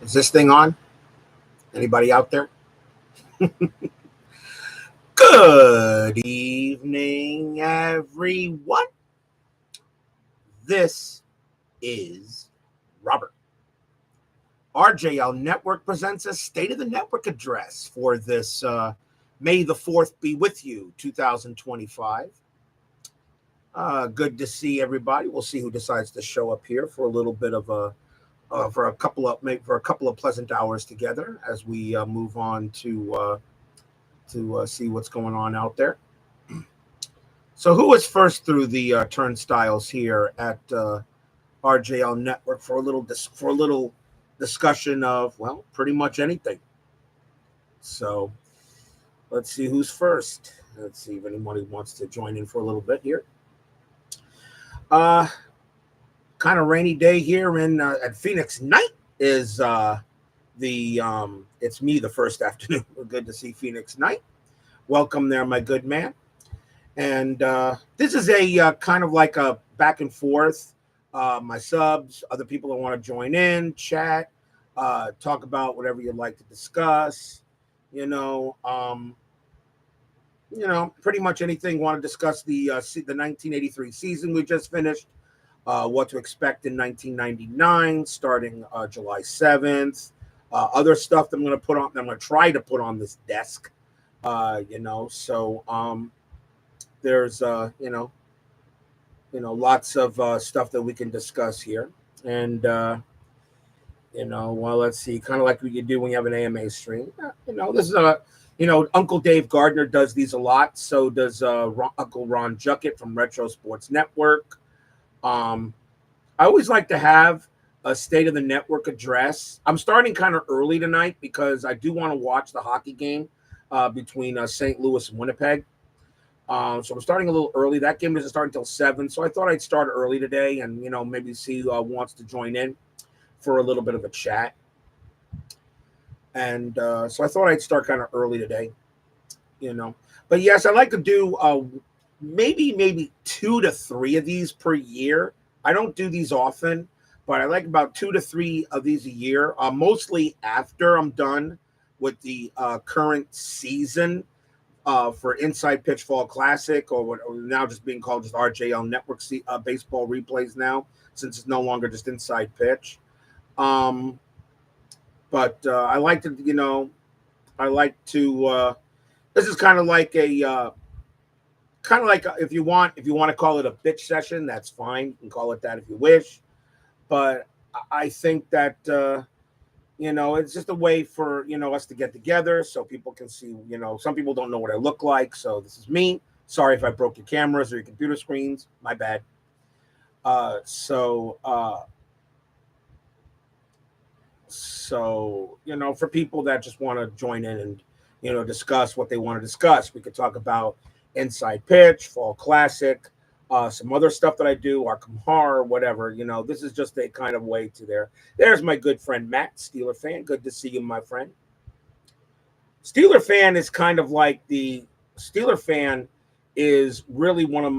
Is this thing on? Anybody out there? Good evening, everyone. This is Robert. RJL Network presents a State of the Network address for this May the 4th be with you, 2025. Good to see everybody. We'll see who decides to show up here for a little bit of a for a couple of pleasant hours together as we move on to see what's going on out there. So, who was first through the turnstiles here at RJL Network for a little discussion of, well, pretty much anything. So, let's see who's first. Let's see if anybody wants to join in for a little bit here. Kind of rainy day here in at Phoenix. Night is it's me the first afternoon. Good to see Phoenix Night. Welcome there, my good man. And this is a kind of like a back and forth. My subs, other people that want to join in, chat, talk about whatever you'd like to discuss. Pretty much anything. Want to discuss the 1983 season we just finished. What to expect in 1999, starting July 7th. Other stuff that I'm going to try to put on this desk. So there's lots of stuff that we can discuss here. And well, let's see, kind of like what you do when you have an AMA stream. This is Uncle Dave Gardner does these a lot. So does Uncle Ron Juckett from Retro Sports Network. I always like to have a State of the Network address. I'm starting kind of early tonight because I do want to watch the hockey game between St. Louis and Winnipeg. So I'm starting a little early. That game doesn't start until 7, so I thought I'd start early today and, maybe see who wants to join in for a little bit of a chat. And so I thought I'd start kind of early today, But, yes, I'd like to do maybe 2 to 3 of these per year. I don't do these often, but I like about 2 to 3 of these a year, mostly after I'm done with the current season for Inside Pitch Fall Classic, or what now just being called just RJL Network Baseball Replays now, since it's no longer just Inside Pitch. But I like to, this is kind of like if you want to call it a bitch session, that's fine. You can call it that if you wish. But I think that, it's just a way for, us to get together so people can see, some people don't know what I look like. So this is me. Sorry if I broke your cameras or your computer screens. My bad. So, for people that just want to join in and, discuss what they want to discuss, we could talk about Inside Pitch, Fall Classic, some other stuff that I do, Arkham Horror, whatever. This is just a kind of way to there. There's my good friend Matt, Steeler fan. Good to see you, my friend. Steeler fan is kind of like the Steeler fan is really one of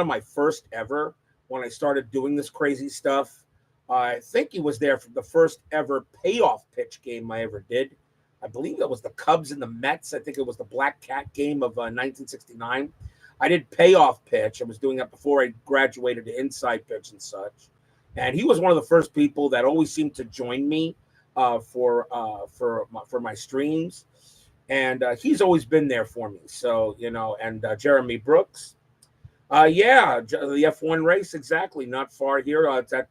my first ever when I started doing this crazy stuff. I think he was there for the first ever payoff pitch game I ever did. I believe that was the Cubs and the Mets. I think it was the Black Cat game of 1969. I did payoff pitch. I was doing that before I graduated to Inside Pitch and such. And he was one of the first people that always seemed to join me for my streams. And he's always been there for me. So, and Jeremy Brooks. The F1 race, exactly. Not far here. It's at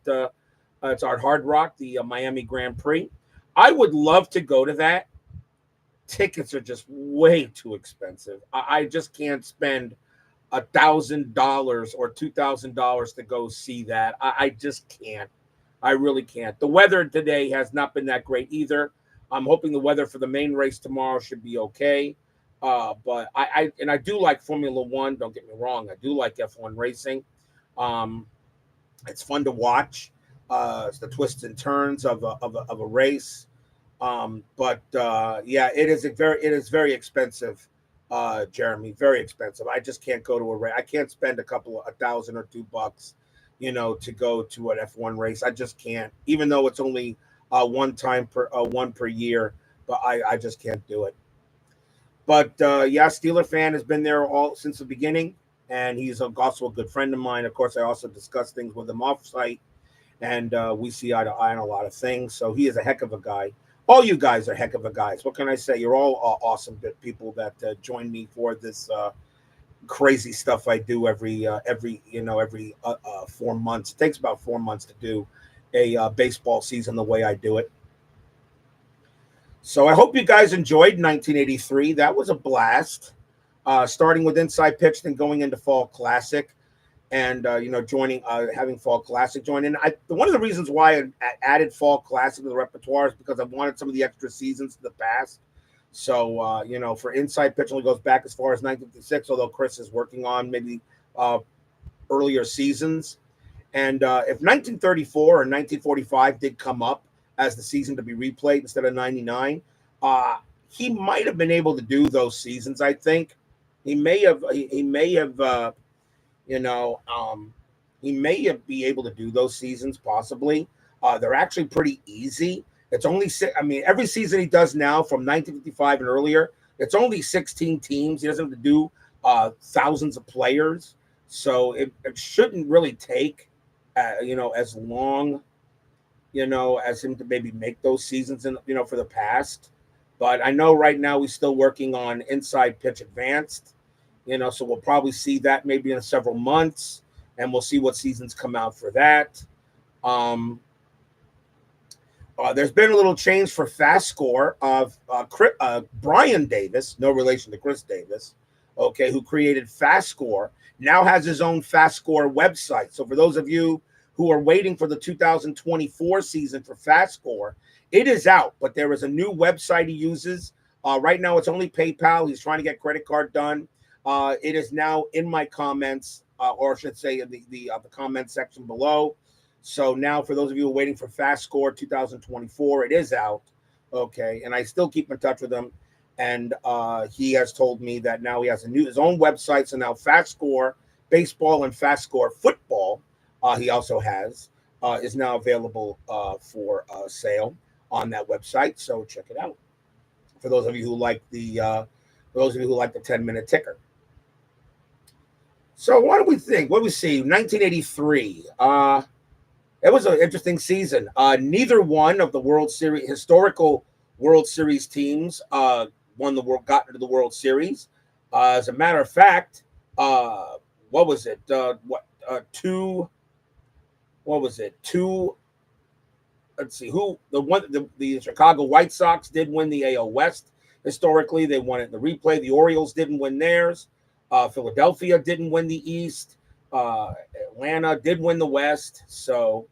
Hard Rock, the Miami Grand Prix. I would love to go to that. Tickets are just way too expensive. I just can't spend $1,000 or $2,000 to go see that. I just can't. I really can't. The weather today has not been that great either. I'm hoping the weather for the main race tomorrow should be okay. But I do like Formula One. Don't get me wrong. I do like F1 racing. It's fun to watch. It's the twists and turns of a race. But it is very expensive. Jeremy, very expensive. I just can't go to a race. I can't spend $1,000 or $2, to go to an F1 race. I just can't, even though it's only one per year, but I just can't do it. But yeah, Steeler fan has been there all since the beginning, and he's also a good friend of mine. Of course, I also discuss things with him off site, and we see eye to eye on a lot of things. So he is a heck of a guy. All you guys are heck of a guys. What can I say? You're all awesome people that join me for this crazy stuff I do every 4 months. It takes about 4 months to do a baseball season the way I do it. So I hope you guys enjoyed 1983. That was a blast. Starting with Inside Pitch, then going into Fall Classic, and having Fall Classic join in. One of the reasons why I added Fall Classic to the repertoire is because I wanted some of the extra seasons to the past. So for Inside Pitch, only goes back as far as 1956, although Chris is working on maybe earlier seasons. And if 1934 or 1945 did come up as the season to be replayed instead of 99, he might have been able to do those seasons. I think he may have be able to do those seasons possibly. They're actually pretty easy. It's only every season he does now from 1955 and earlier, it's only 16 teams. He doesn't have to do thousands of players, so it shouldn't really take as long as him to maybe make those seasons for the past. But I know right now he's still working on Inside Pitch Advanced, so we'll probably see that maybe in several months, and we'll see what seasons come out for that. There's been a little change for FastScore of Brian Davis, no relation to Chris Davis, okay, who created FastScore, now has his own FastScore website. So for those of you who are waiting for the 2024 season for FastScore, it is out, but there is a new website he uses. Right now, it's only PayPal. He's trying to get credit card done. It is now in my comments, or I should say in the comment section below. So now for those of you who are waiting for FastScore 2024, it is out, okay? And I still keep in touch with him, and he has told me that now he has his own website. So now FastScore Baseball and FastScore Football, he also has, is now available for sale on that website. So check it out. For those of you who like the 10-minute ticker. So what do we think? What do we see? 1983. It was an interesting season. Neither one of the historical World Series teams got into the World Series. As a matter of fact, what was it? Two. Let's see who the Chicago White Sox did win the AL West. Historically, they won it in the replay. The Orioles didn't win theirs. Philadelphia didn't win the East. Atlanta did win the West. So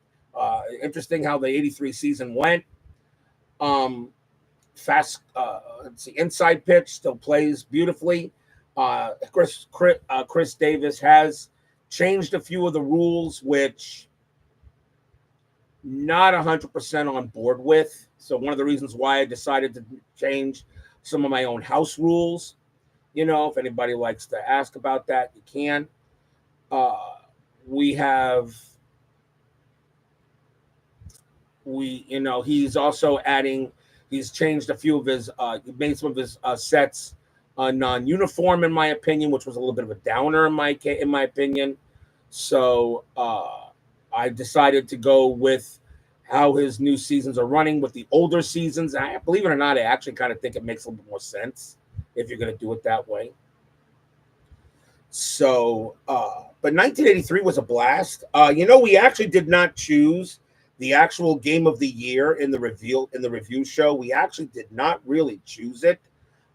interesting how the 83 season went. Let's see, Inside Pitch still plays beautifully. Chris Davis has changed a few of the rules, which not 100% on board with. So one of the reasons why I decided to change some of my own house rules. If anybody likes to ask about that, you can. He's also he's changed a few of his, made some of his sets non-uniform, in my opinion, which was a little bit of a downer in my opinion. So I decided to go with how his new seasons are running with the older seasons. I believe it or not, I actually kind of think it makes a little bit more sense if you're going to do it that way. So, but 1983 was a blast. We actually did not choose the actual game of the year in the review show. We actually did not really choose it.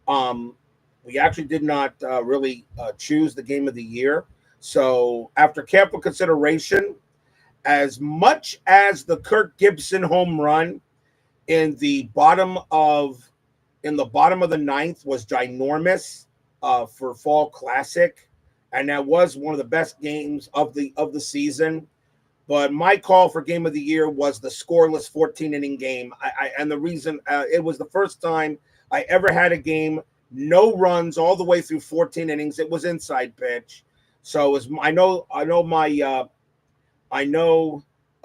We actually did not really choose the game of the year. So after careful consideration, as much as the Kirk Gibson home run in the bottom of the ninth was ginormous for Fall Classic, and that was one of the best games of the season. But my call for game of the year was the scoreless 14-inning game. And the reason it was the first time I ever had a game, no runs all the way through 14 innings. It was Inside Pitch. So I know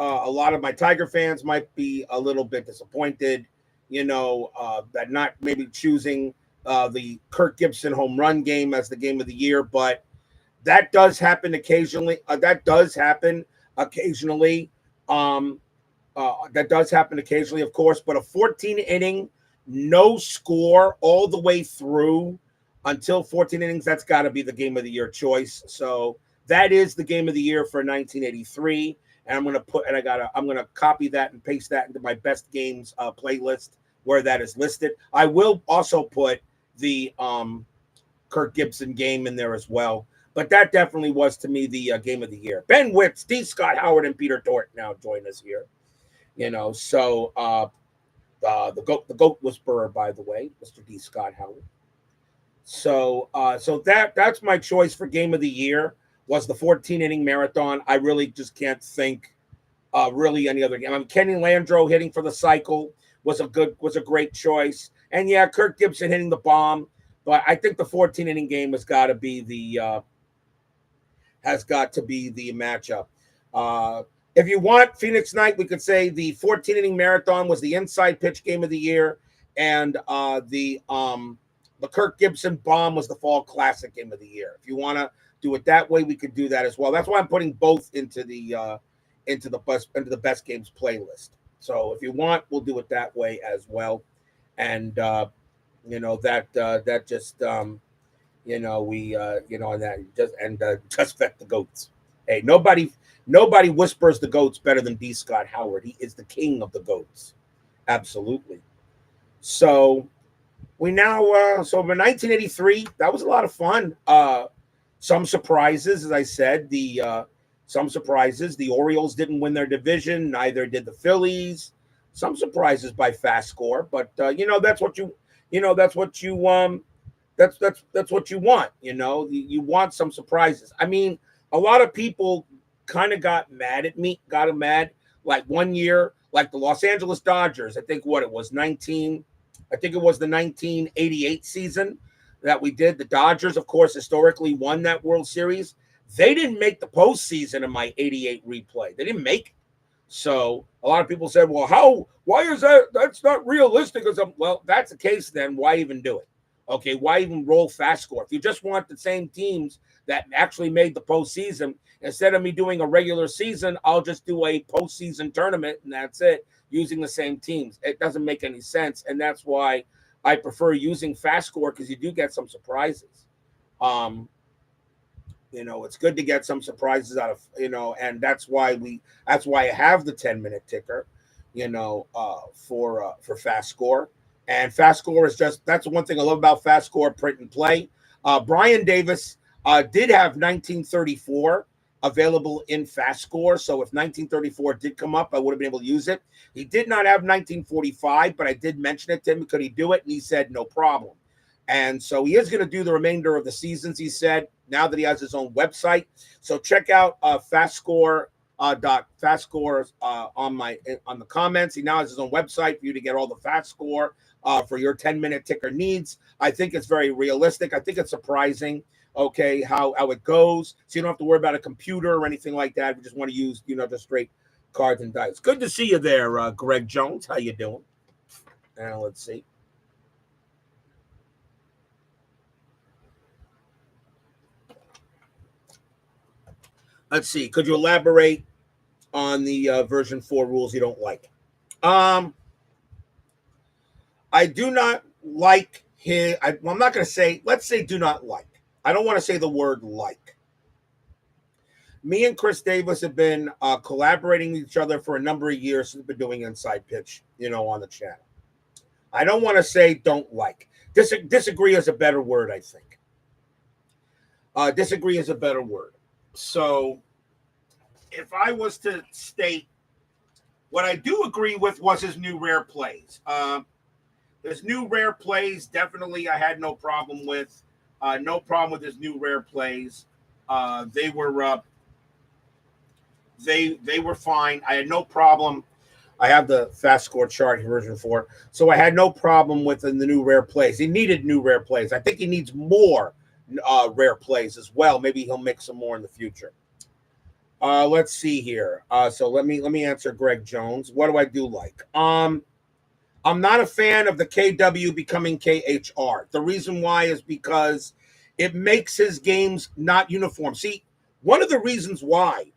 a lot of my Tiger fans might be a little bit disappointed, that not maybe choosing the Kirk Gibson home run game as the game of the year, but that does happen occasionally. That does happen occasionally, of course, but a 14 inning, no score all the way through until 14 innings, that's got to be the game of the year choice. So that is the game of the year for 1983. And I'm going to copy that and paste that into my best games playlist where that is listed. I will also put the Kirk Gibson game in there as well. But that definitely was, to me, the game of the year. Ben Witz, D. Scott Howard, and Peter Dort now join us here. So the goat whisperer, by the way, Mr. D. Scott Howard. So that's my choice for game of the year, was the 14-inning marathon. I really just can't think really any other game. Kenny Landreau hitting for the cycle was a great choice. And yeah, Kirk Gibson hitting the bomb. But I think the 14-inning game has got to be the matchup. If you want Phoenix Night, we could say the 14-inning marathon was the inside pitch game of the year, and the Kirk Gibson bomb was the fall classic game of the year. If you want to do it that way, we could do that as well. That's why I'm putting both into the best games playlist. So if you want, we'll do it that way as well. And just vet the goats. Hey, nobody whispers the goats better than D. Scott Howard. He is the king of the goats. Absolutely. So we now so in 1983, that was a lot of fun. Some surprises, as I said, some surprises. The Orioles didn't win their division, neither did the Phillies. Some surprises by FastScore, but that's what you want. You want some surprises. I mean, a lot of people kind of got mad like one year, like the Los Angeles Dodgers. I think it was the 1988 season that we did. The Dodgers, of course, historically won that World Series. They didn't make the postseason in my 88 replay. They didn't make it. So a lot of people said, well, why is that? That's not realistic. Well, that's the case then. Why even do it? Okay, why even roll FastScore? If you just want the same teams that actually made the postseason, instead of me doing a regular season, I'll just do a postseason tournament, and that's it, using the same teams. It doesn't make any sense, and that's why I prefer using FastScore, because you do get some surprises. It's good to get some surprises out of, and that's why I have the 10-minute ticker, for FastScore. And FastScore that's one thing I love about FastScore print and play. Brian Davis did have 1934 available in FastScore. So if 1934 did come up, I would have been able to use it. He did not have 1945, but I did mention it to him. Could he do it? And he said, no problem. And so he is going to do the remainder of the seasons, he said, now that he has his own website. So check out FastScore. FastScore on the comments. He now has his own website for you to get all the FastScore for your 10-minute ticker needs. I think it's very realistic. I think it's surprising, okay, how it goes. So you don't have to worry about a computer or anything like that. You just want to use, just straight cards and dice. Good to see you there, Greg Jones. How you doing? And let's see. Let's see. Could you elaborate on the version 4 rules you don't like? I do not like his. I'm not going to say. Let's say do not like. I don't want to say the word like. Me and Chris Davis have been collaborating with each other for a number of years since we've been doing Inside Pitch, on the channel. I don't want to say don't like. Disagree is a better word, I think. Disagree is a better word. So if I was to state what I do agree with was his new rare plays. His new rare plays, definitely I had no problem with. No problem with his new rare plays. They were fine. I had no problem. I have the FastScore chart version 4. So I had no problem with the new rare plays. He needed new rare plays. I think he needs more rare plays as well. Maybe he'll make some more in the future. Let's see here. So let me answer Greg Jones. What do I do like? I'm not a fan of the KW becoming KHR. The reason why is because it makes his games not uniform. See, one of the reasons why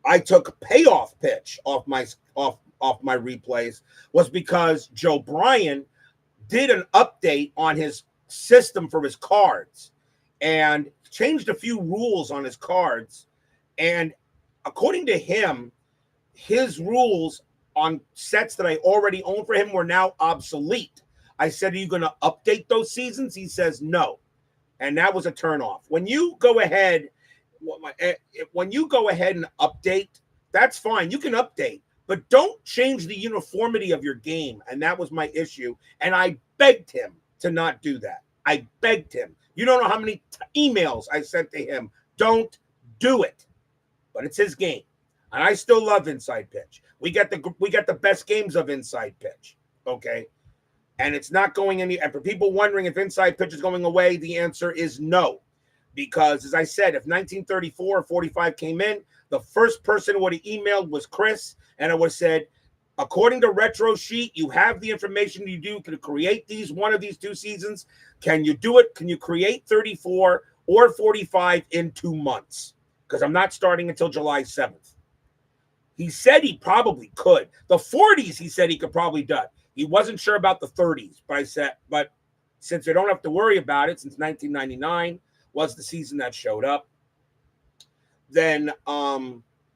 I took payoff pitch off my replays was because Joe Bryan did an update on his system for his cards and changed a few rules on his cards. And according to him, his rules on sets that I already own for him were now obsolete. I said, are you going to update those seasons? He says no. And that was a turnoff. When you go ahead and update, that's fine. You can update, but don't change the uniformity of your game. And that was my issue. And I begged him to not do that. I begged him. You don't know how many emails I sent to him. Don't do it. But it's his game. And I still love inside pitch. We got the best games of inside pitch. Okay. And it's not going any. And for people wondering if inside pitch is going away, the answer is no. Because as I said, if 1934 or 45 came in, the first person who would have emailed was Chris. And it would have said, according to Retro Sheet, you have the information you do to create one of these 2 seasons. Can you do it? Can you create 34 or 45 in 2 months? Because I'm not starting until July 7th. He said he probably could. The 40s, he said he could probably do it. He wasn't sure about the 30s, but since we don't have to worry about it, since 1999 was the season that showed up, then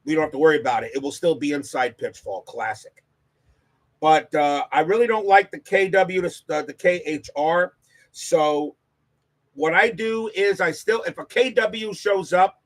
we don't have to worry about it. It will still be inside pitch fall classic. But I really don't like the KW to the KHR. So what I do is if a KW shows up,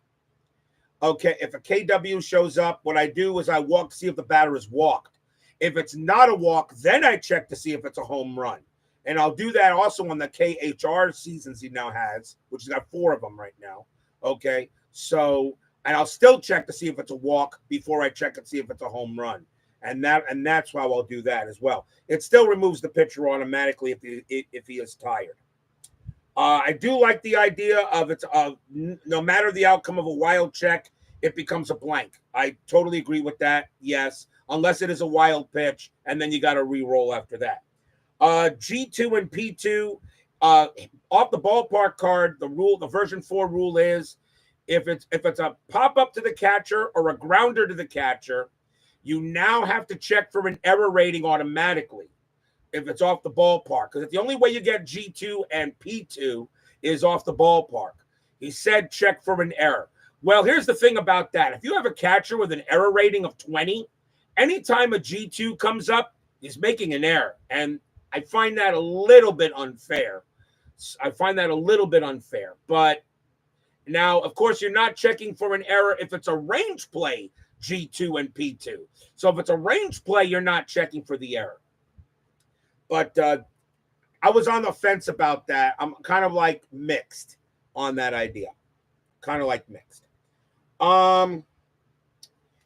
if a KW shows up, what I do is I walk to see if the batter is walked. If it's not a walk, then I check to see if it's a home run. And I'll do that also on the KHR seasons he now has, which has got 4 of them right now. Okay. So, and I'll still check to see if it's a walk before I check and see if it's a home run. And that's how I'll do that as well. It still removes the pitcher automatically if he is tired. I do like the idea of no matter the outcome of a wild check, it becomes a blank. I totally agree with that. Yes, unless it is a wild pitch, and then you got to re-roll after that. G2 and P2 off the ballpark card. The version 4 rule is if it's a pop up to the catcher or a grounder to the catcher, you now have to check for an error rating automatically if it's off the ballpark. Because the only way you get G2 and P2 is off the ballpark. He said check for an error. Well, here's the thing about that. If you have a catcher with an error rating of 20, anytime a G2 comes up, he's making an error. And I find that a little bit unfair. But now, of course, you're not checking for an error if it's a range play, G2 and P2. So if it's a range play, you're not checking for the error. But I was on the fence about that. I'm kind of like mixed on that idea.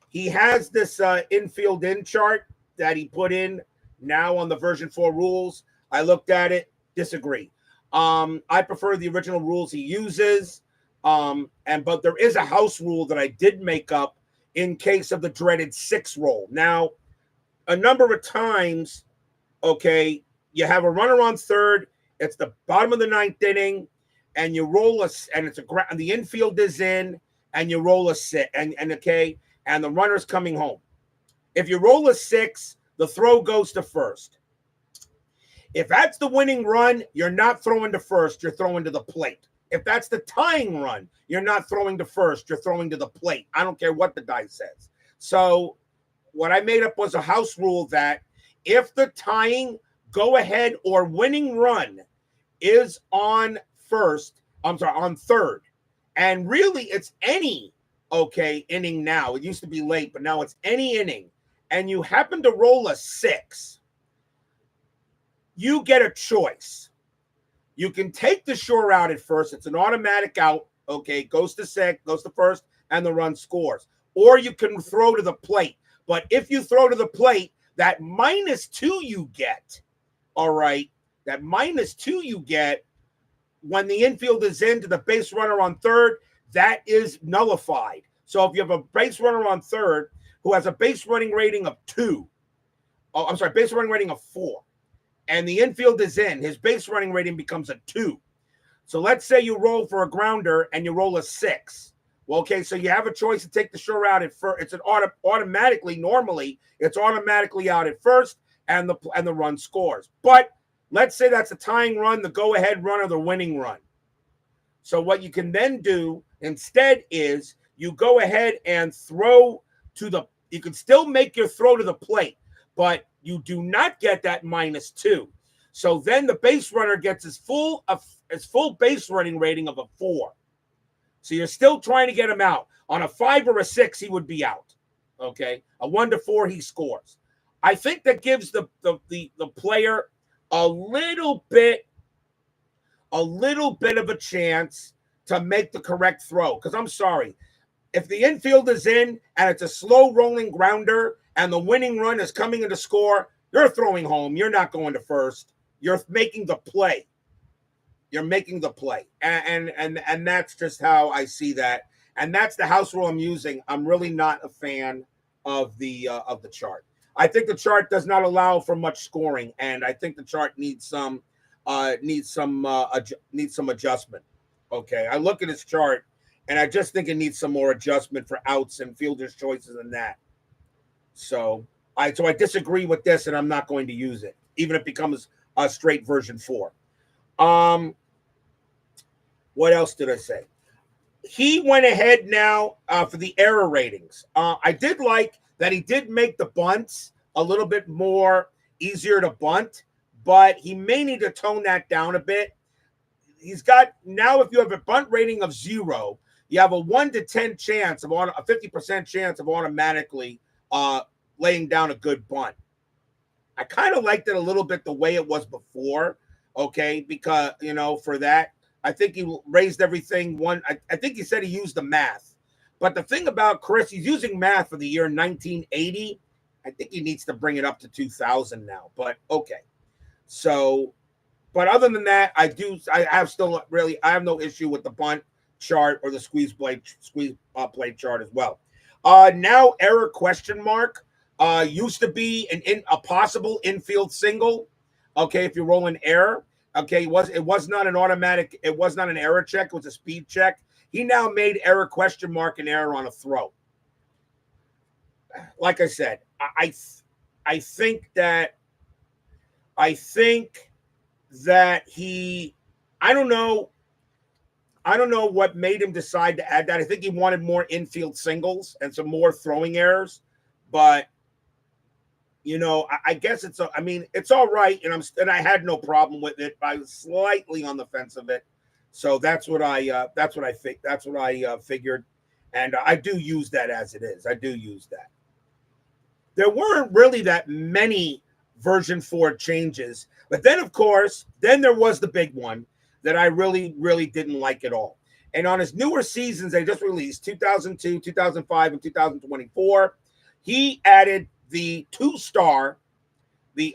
He has this infield in chart that he put in now on the version 4 rules. I looked at it, disagree. I prefer the original rules he uses. But there is a house rule that I did make up in case of the dreaded 6 roll. Now, a number of times, okay, you have a runner on third. It's the bottom of the 9th inning, and you roll and the infield is in, and you roll a 6, and the runner's coming home. If you roll a 6, the throw goes to first. If that's the winning run, you're not throwing to first, you're throwing to the plate. If that's the tying run, you're not throwing to first, you're throwing to the plate. I don't care what the die says. So what I made up was a house rule that if the tying, go ahead, or winning run is on third, and really it's any inning now. It used to be late, but now it's any inning, and you happen to roll a 6, you get a choice. You can take the sure out at first. It's an automatic out. Okay, goes to first, and the run scores. Or you can throw to the plate. But if you throw to the plate, that -2 you get, all right, that -2 you get when the infield is in to the base runner on third, that is nullified. So if you have a base runner on third who has a base running rating of 2, base running rating of 4, and the infield is in, his base running rating becomes a 2. So let's say you roll for a grounder and you roll a 6. Well, okay, so you have a choice to take the sure out at first. It's normally it's automatically out at first, and the run scores. But let's say that's a tying run, the go-ahead run, or the winning run. So what you can then do instead is you go ahead and throw to the. You can still make your throw to the plate, but you do not get that -2. So then the base runner gets his full base running rating of a 4. So you're still trying to get him out. On a 5 or a 6, he would be out. Okay, a 1 to 4, he scores. I think that gives the player a little bit of a chance to make the correct throw. Because I'm sorry, if the infield is in and it's a slow rolling grounder and the winning run is coming in to score, you're throwing home. You're not going to first. You're making the play. You're making the play. And that's just how I see that. And that's the house rule I'm using. I'm really not a fan of the chart. I think the chart does not allow for much scoring, and I think the chart needs some adjustment. Okay, I look at this chart, and I just think it needs some more adjustment for outs and fielders' choices and that. So I disagree with this, and I'm not going to use it, even if it becomes a straight version 4. What else did I say? He went ahead now for the error ratings. I did like that he did make the bunts a little bit more easier to bunt, but he may need to tone that down a bit. He's got now, if you have a bunt rating of 0, you have a 1 to 10 chance of a 50% chance of automatically laying down a good bunt. I kind of liked it a little bit the way it was before, okay, because, for that, I think he raised everything one. I think he said he used the math. But the thing about Chris, he's using math for the year 1980. I think he needs to bring it up to 2000 now. But okay. So, but other than that, I have no issue with the bunt chart or the squeeze play chart as well. Now error question mark used to be a possible infield single. Okay, if you roll an error. Okay, it was not an automatic, it was not an error check, it was a speed check. He now made error question mark an error on a throw. Like I said, I think that he, I don't know what made him decide to add that. I think he wanted more infield singles and some more throwing errors, but I guess it's all right, and I had no problem with it. I was slightly on the fence of it, so that's what I figured, and I do use that as it is. I do use that. There weren't really that many version 4 changes, but then of course, there was the big one that I really, really didn't like at all. And on his newer seasons, they just released 2002, 2005, and 2024. He added the 2-star,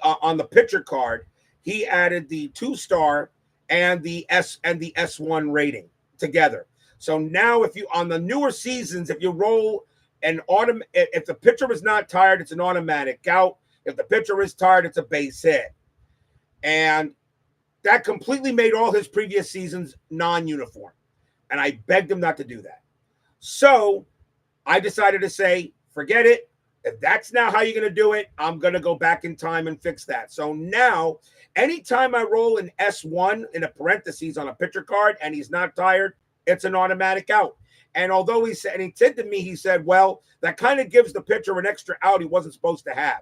on the pitcher card, he added the 2-star and the S1 rating together. So now, if you on the newer seasons, if you roll if the pitcher is not tired, it's an automatic out. If the pitcher is tired, it's a base hit, and that completely made all his previous seasons non-uniform. And I begged him not to do that. So I decided to say, forget it. If that's now how you're going to do it, I'm going to go back in time and fix that. So now, anytime I roll an S1 in a parentheses on a pitcher card and he's not tired, it's an automatic out. And although he said to me, he said, well, that kind of gives the pitcher an extra out he wasn't supposed to have.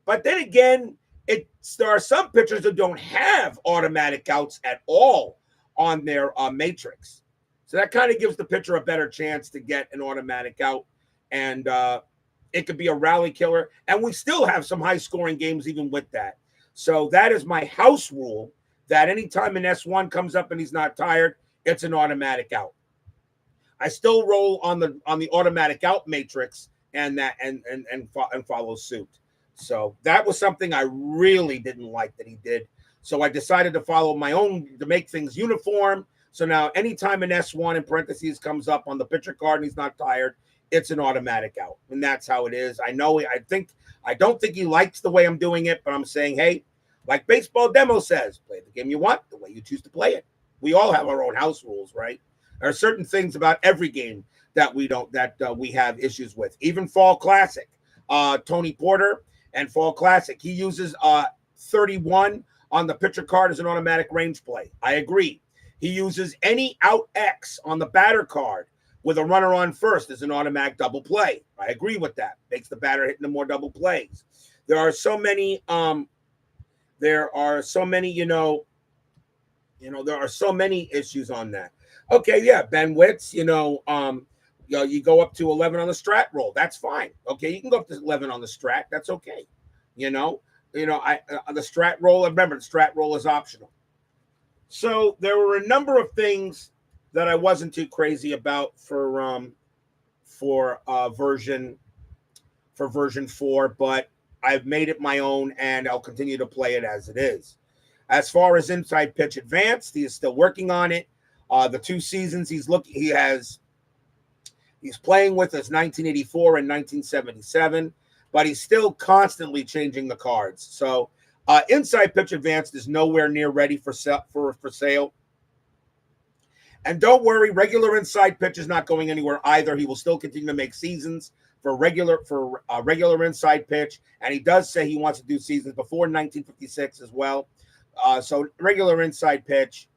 But then again, there are some pitchers that don't have automatic outs at all on their matrix. So that kind of gives the pitcher a better chance to get an automatic out. And it could be a rally killer. And we still have some high-scoring games even with that. So that is my house rule, that anytime an S1 comes up and he's not tired, it's an automatic out. I still roll on the automatic out matrix and follow suit. So that was something I really didn't like that he did. So I decided to follow my own to make things uniform. So now anytime an S1 in parentheses comes up on the pitcher card and he's not tired, it's an automatic out. And that's how it is. I know, I don't think he likes the way I'm doing it, but I'm saying, hey, like Baseball Demo says, play the game you want, the way you choose to play it. We all have our own house rules, right? There are certain things about every game that we have issues with. Even Fall Classic, Tony Porter and Fall Classic, he uses 31 on the pitcher card as an automatic range play. I agree. He uses any out X on the batter card with a runner on first as an automatic double play. I agree with that. Makes the batter hitting the more double plays. There are so many there are so many issues on that. Okay, yeah, Ben Witz, you go up to 11 on the strat roll. That's fine. Okay, you can go up to 11 on the strat. That's okay. The strat roll, remember, the strat roll is optional. So there were a number of things that I wasn't too crazy about for version 4, but I've made it my own, and I'll continue to play it as it is. As far as inside pitch advanced, he is still working on it. The 2 seasons he's playing with is 1984 and 1977, but he's still constantly changing the cards. So inside pitch advanced is nowhere near ready for sale. And don't worry, regular inside pitch is not going anywhere either. He will still continue to make seasons for regular inside pitch, and he does say he wants to do seasons before 1956 as well. So regular inside pitch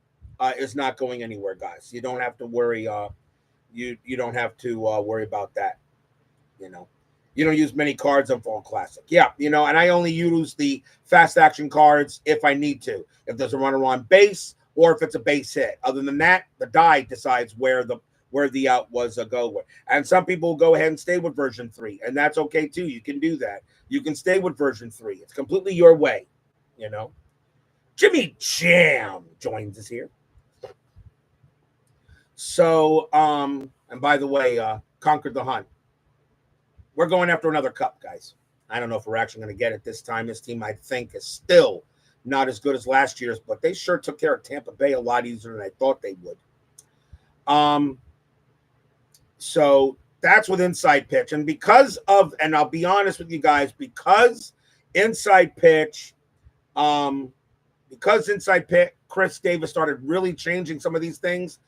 is not going anywhere, guys. You don't have to worry. You don't have to worry about that. You don't use many cards on Fall Classic. Yeah, and I only use the fast action cards if I need to. If there's a runner on base or if it's a base hit. Other than that, the die decides where the out was a go with. And some people will go ahead and stay with version 3, and that's okay too. You can do that. You can stay with version 3. It's completely your way. Jimmy Jam joins us here. So, and by the way, Conquered the Hunt. We're going after another cup, guys. I don't know if we're actually going to get it this time. This team, I think, is still not as good as last year's, but they sure took care of Tampa Bay a lot easier than I thought they would. So that's with inside pitch. And and I'll be honest with you guys, because inside pitch, Chris Davis started really changing some of these things,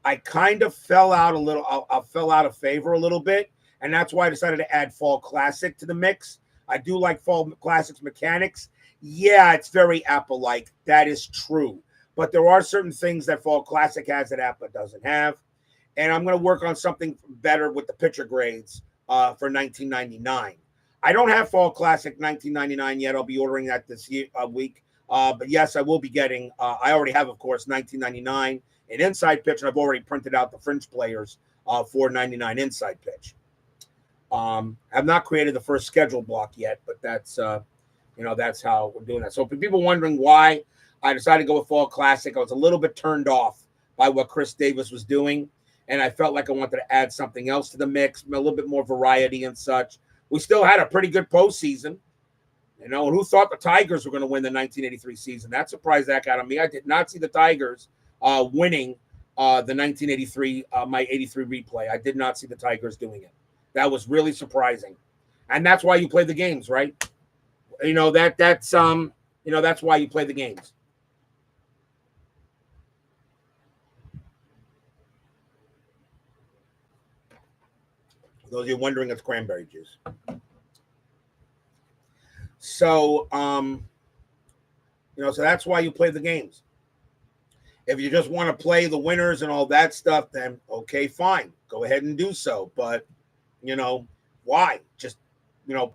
I kind of fell out of favor a little bit. And that's why I decided to add Fall Classic to the mix. I do like Fall Classic's mechanics. Yeah, it's very Apple-like. That is true. But there are certain things that Fall Classic has that Apple doesn't have. And I'm going to work on something better with the pitcher grades for 1999. I don't have Fall Classic 1999 yet. I'll be ordering that this week. But yes, I will be getting, I already have, of course, 1999 in inside pitch, and I've already printed out the fringe players for 99 inside pitch. I've not created the first schedule block yet, but that's how we're doing that. So for people wondering why I decided to go with Fall Classic, I was a little bit turned off by what Chris Davis was doing, and I felt like I wanted to add something else to the mix, a little bit more variety and such. We still had a pretty good postseason, and who thought the Tigers were going to win the 1983 season? That surprised the heck out of me. I did not see the Tigers winning the 1983, my 83 replay. I did not see the Tigers doing it. That was really surprising. And that's why you play the games, right? That's why you play the games. For those of you wondering, it's cranberry juice. So, so that's why you play the games. If you just want to play the winners and all that stuff, then okay, fine. Go ahead and do so. But, why? Just,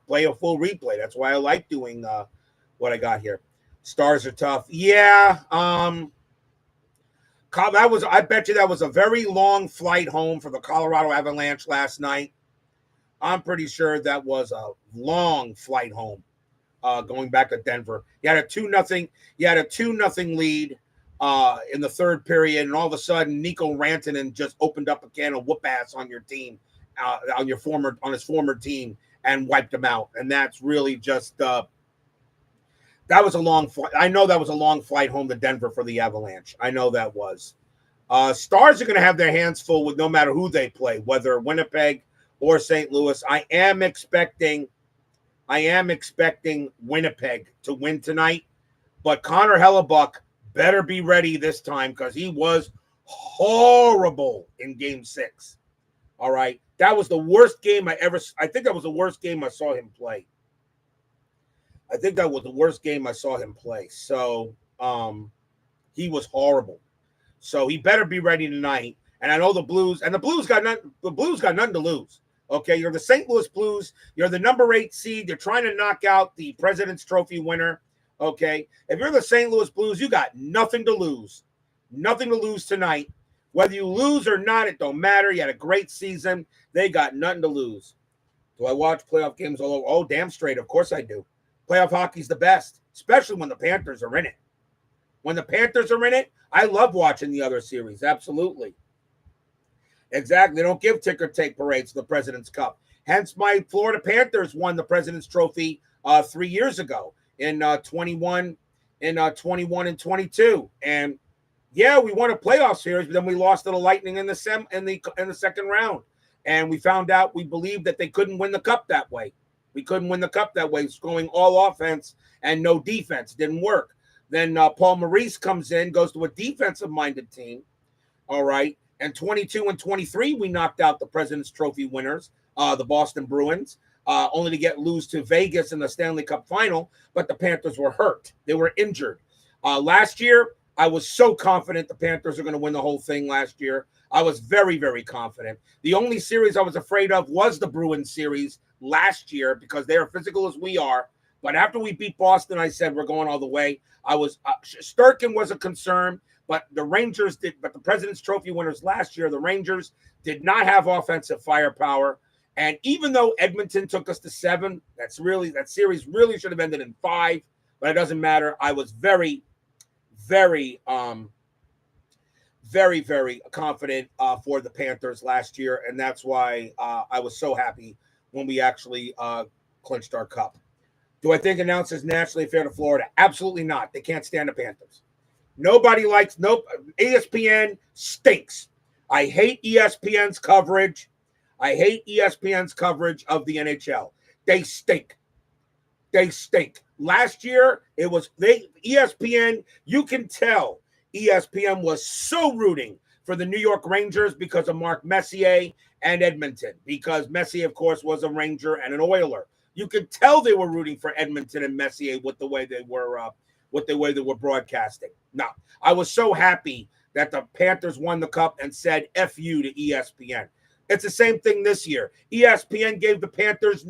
play a full replay. That's why I like doing what I got here. Stars are tough. Yeah. I bet you that was a very long flight home for the Colorado Avalanche last night. I'm pretty sure that was a long flight home going back to Denver. You had a 2-0 lead in the third period, and all of a sudden Nico Rantanen just opened up a can of whoop ass on your team, on his former team, and wiped him out. And that's really just that was a long flight. I know that was a long flight home to Denver for the Avalanche. I know that was. Stars are going to have their hands full with no matter who they play, whether Winnipeg or St. Louis. I am expecting Winnipeg to win tonight, but Connor Hellebuck better be ready this time because he was horrible in Game 6. All right, that was the worst game I think that was the worst game I saw him play. So he was horrible. So he better be ready tonight. And I know the Blues got nothing to lose. Okay, you're the St. Louis Blues. You're the number 8 seed. You're trying to knock out the President's Trophy winner. Okay, if you're the St. Louis Blues, you got nothing to lose. Nothing to lose tonight. Whether you lose or not, it don't matter. You had a great season. They got nothing to lose. Do I watch playoff games all over? Oh, damn straight. Of course I do. Playoff hockey's the best, especially when the Panthers are in it. When the Panthers are in it, I love watching the other series. Absolutely. Exactly. They don't give ticker tape parades to the President's Cup. Hence, my Florida Panthers won the President's Trophy 3 years ago in 21 and 22. And yeah, we won a playoff series, but then we lost to the Lightning in the second round. And we believed that they couldn't win the cup that way. We couldn't win the cup that way. It's going all offense and no defense. It didn't work. Then Paul Maurice comes in, goes to a defensive-minded team. All right. And 22 and 23, we knocked out the President's Trophy winners, the Boston Bruins, only to lose to Vegas in the Stanley Cup final. But the Panthers were hurt. They were injured. Last year, I was so confident the Panthers are going to win the whole thing last year. I was very, very confident. The only series I was afraid of was the Bruins series last year because they are physical as we are. But after we beat Boston, I said we're going all the way. Sturkin was a concern. But the President's Trophy winners last year, the Rangers did not have offensive firepower. And even though Edmonton took us to 7, that series really should have ended in 5, but it doesn't matter. I was very, very, very, very confident for the Panthers last year. And that's why I was so happy when we actually clinched our cup. Do I think announcers nationally fair to Florida? Absolutely not. They can't stand the Panthers. ESPN stinks. I hate ESPN's coverage. I hate ESPN's coverage of the NHL. They stink. Last year, ESPN, you can tell ESPN was so rooting for the New York Rangers because of Mark Messier and Edmonton, because Messier, of course, was a Ranger and an Oiler. You could tell they were rooting for Edmonton and Messier with the way they were broadcasting. No, I was so happy that the Panthers won the cup and said F you to ESPN. It's the same thing this year. ESPN gave the Panthers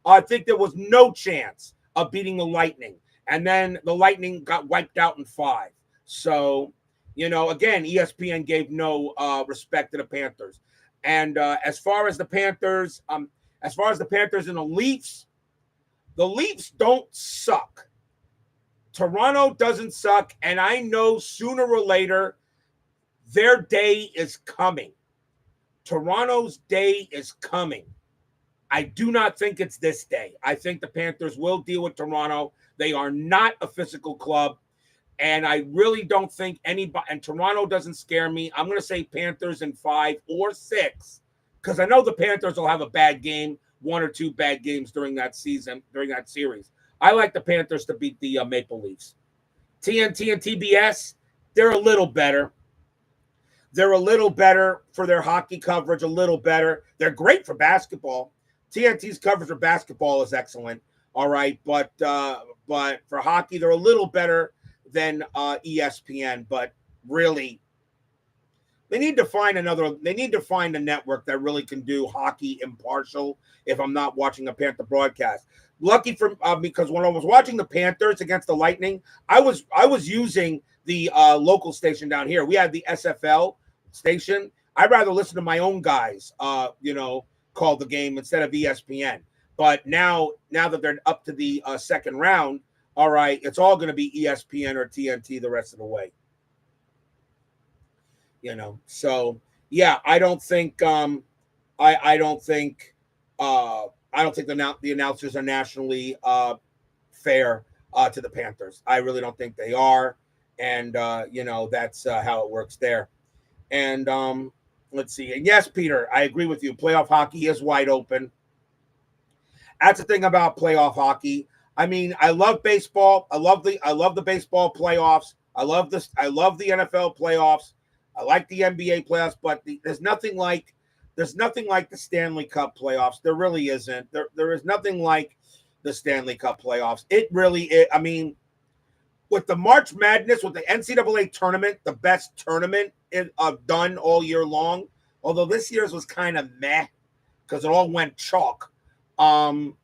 I think there was no chance of beating the Lightning. And then the Lightning got wiped out in 5. So, again, ESPN gave no respect to the Panthers. And as far as the Panthers and the Leafs don't suck. Toronto doesn't suck, and I know sooner or later their day is coming. Toronto's day is coming. I do not think it's this day. I think the Panthers will deal with Toronto. They are not a physical club, and I really don't think anybody – and Toronto doesn't scare me. I'm going to say Panthers in 5 or 6 because I know the Panthers will have a bad game, 1 or 2 bad games during that season, during that series. I like the Panthers to beat the Maple Leafs. TNT and TBS, they're a little better. They're a little better for their hockey coverage, a little better. They're great for basketball. TNT's coverage for basketball is excellent, all right? But for hockey, they're a little better than ESPN. But really, they need to find a network that really can do hockey impartial if I'm not watching a Panther broadcast. Lucky for because when I was watching the Panthers against the Lightning, I was using the local station down here. We had the SFL station. I'd rather listen to my own guys, call the game instead of ESPN. But now that they're up to the second round, all right, it's all going to be ESPN or TNT the rest of the way. So yeah, I don't think the announcers are nationally fair to the Panthers. I really don't think they are, and that's how it works there. And Let's see. And yes, Peter, I agree with you. Playoff hockey is wide open. That's the thing about playoff hockey. I mean, I love baseball. I love the baseball playoffs. I love the NFL playoffs. I like the NBA playoffs, but there's nothing like the Stanley Cup playoffs. There really isn't. There is nothing like the Stanley Cup playoffs. It really is. I mean, with the March Madness, with the NCAA tournament, the best tournament done all year long. Although this year's was kind of meh because it all went chalk. Um,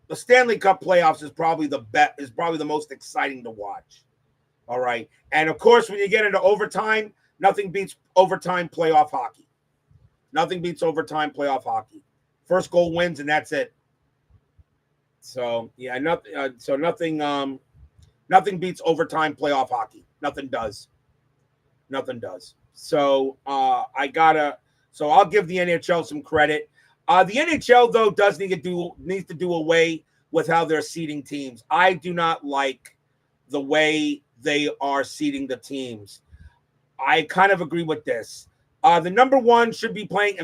the Stanley Cup playoffs is probably the most exciting to watch. All right, and of course, when you get into overtime, nothing beats overtime playoff hockey. Nothing beats overtime playoff hockey. First goal wins, and that's it. So yeah, nothing. Nothing beats overtime playoff hockey. Nothing does. Nothing does. So So I'll give the NHL some credit. The NHL though needs to do away with how they're seeding teams. I do not like the way they are seeding the teams. I kind of agree with this. The number one should be playing.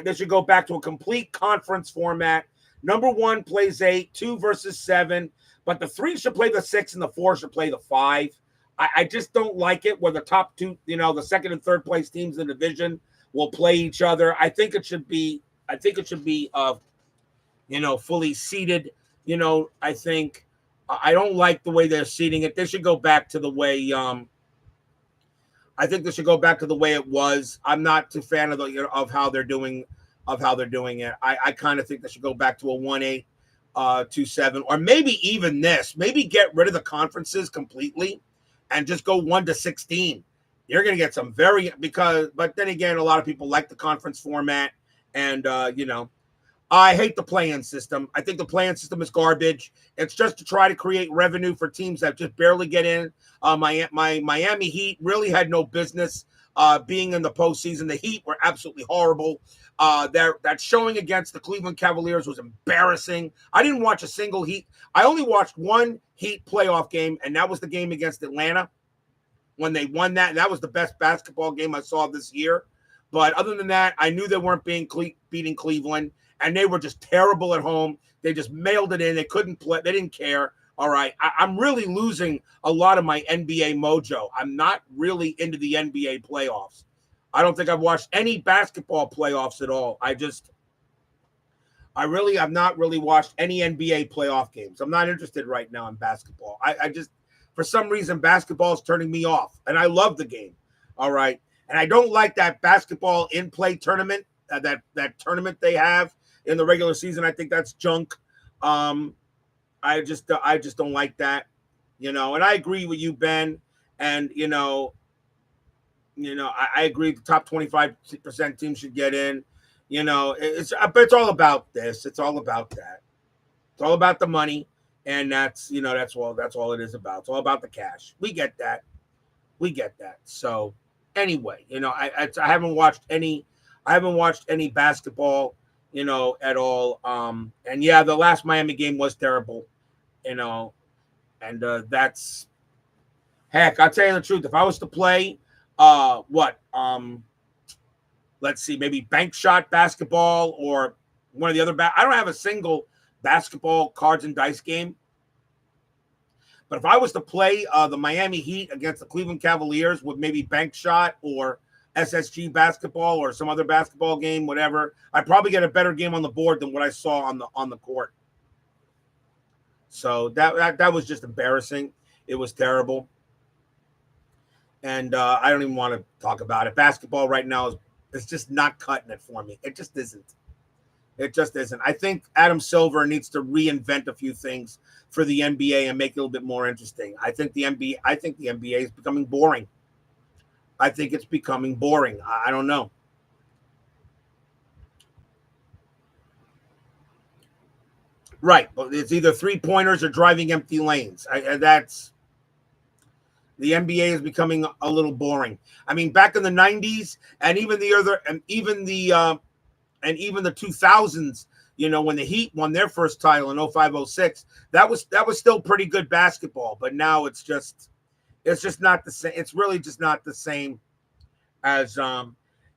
They should go back to a complete conference format. Number one plays 8, 2 versus 7, but the 3 should play the 6 and the 4 should play the 5. I just don't like it where the top two, the second and third place teams in the division will play each other. I think it should be fully seeded. I don't like the way they're seeding it. They should go back to the way I think they should go back to the way it was. I'm not too fan of how they're doing it. I kind of think they should go back to a 1-8, 2-7, or maybe even this. Maybe get rid of the conferences completely and just go 1-16. You're going to get some but then again, a lot of people like the conference format, and I hate the play-in system. I think the play-in system is garbage. It's just to try to create revenue for teams that just barely get in. My Miami Heat really had no business being in the postseason. The Heat were absolutely horrible. That showing against the Cleveland Cavaliers was embarrassing. I didn't watch a single Heat. I only watched one Heat playoff game, and that was the game against Atlanta when they won that. And that was the best basketball game I saw this year. But other than that, I knew they weren't beating Cleveland. And they were just terrible at home. They just mailed it in. They couldn't play. They didn't care. All right. I'm really losing a lot of my NBA mojo. I'm not really into the NBA playoffs. I don't think I've watched any basketball playoffs at all. I really have not really watched any NBA playoff games. I'm not interested right now in basketball. I just, for some reason, basketball is turning me off. And I love the game. All right. And I don't like that basketball in-play tournament, that tournament they have in the regular season. I think that's junk. I just don't like that, and I agree with you, Ben. And I agree the top 25% team should get in. It's all about this. It's all about that. It's all about the money, and that's all it is about. It's all about the cash. We get that. So anyway, I haven't watched any basketball at all. And yeah, the last Miami game was terrible, and that's heck. I'll tell you the truth. If I was to play, let's see, maybe bank shot basketball or one of the other. I don't have a single basketball cards and dice game. But if I was to play the Miami Heat against the Cleveland Cavaliers with maybe bank shot or SSG basketball or some other basketball game, whatever, I'd probably get a better game on the board than what I saw on the court. So that was just embarrassing. It was terrible. And I don't even want to talk about it. Basketball right now is just not cutting it for me. It just isn't. It just isn't. I think Adam Silver needs to reinvent a few things for the NBA and make it a little bit more interesting. I think the NBA is becoming boring. I think it's becoming boring. I don't know. Right. It's either 3-pointers or driving empty lanes. That's the NBA is becoming a little boring. I mean, back in the 90s and even the 2000s, when the Heat won their first title in 05-06, that was still pretty good basketball. But now it's just not the same. It's really just not the same As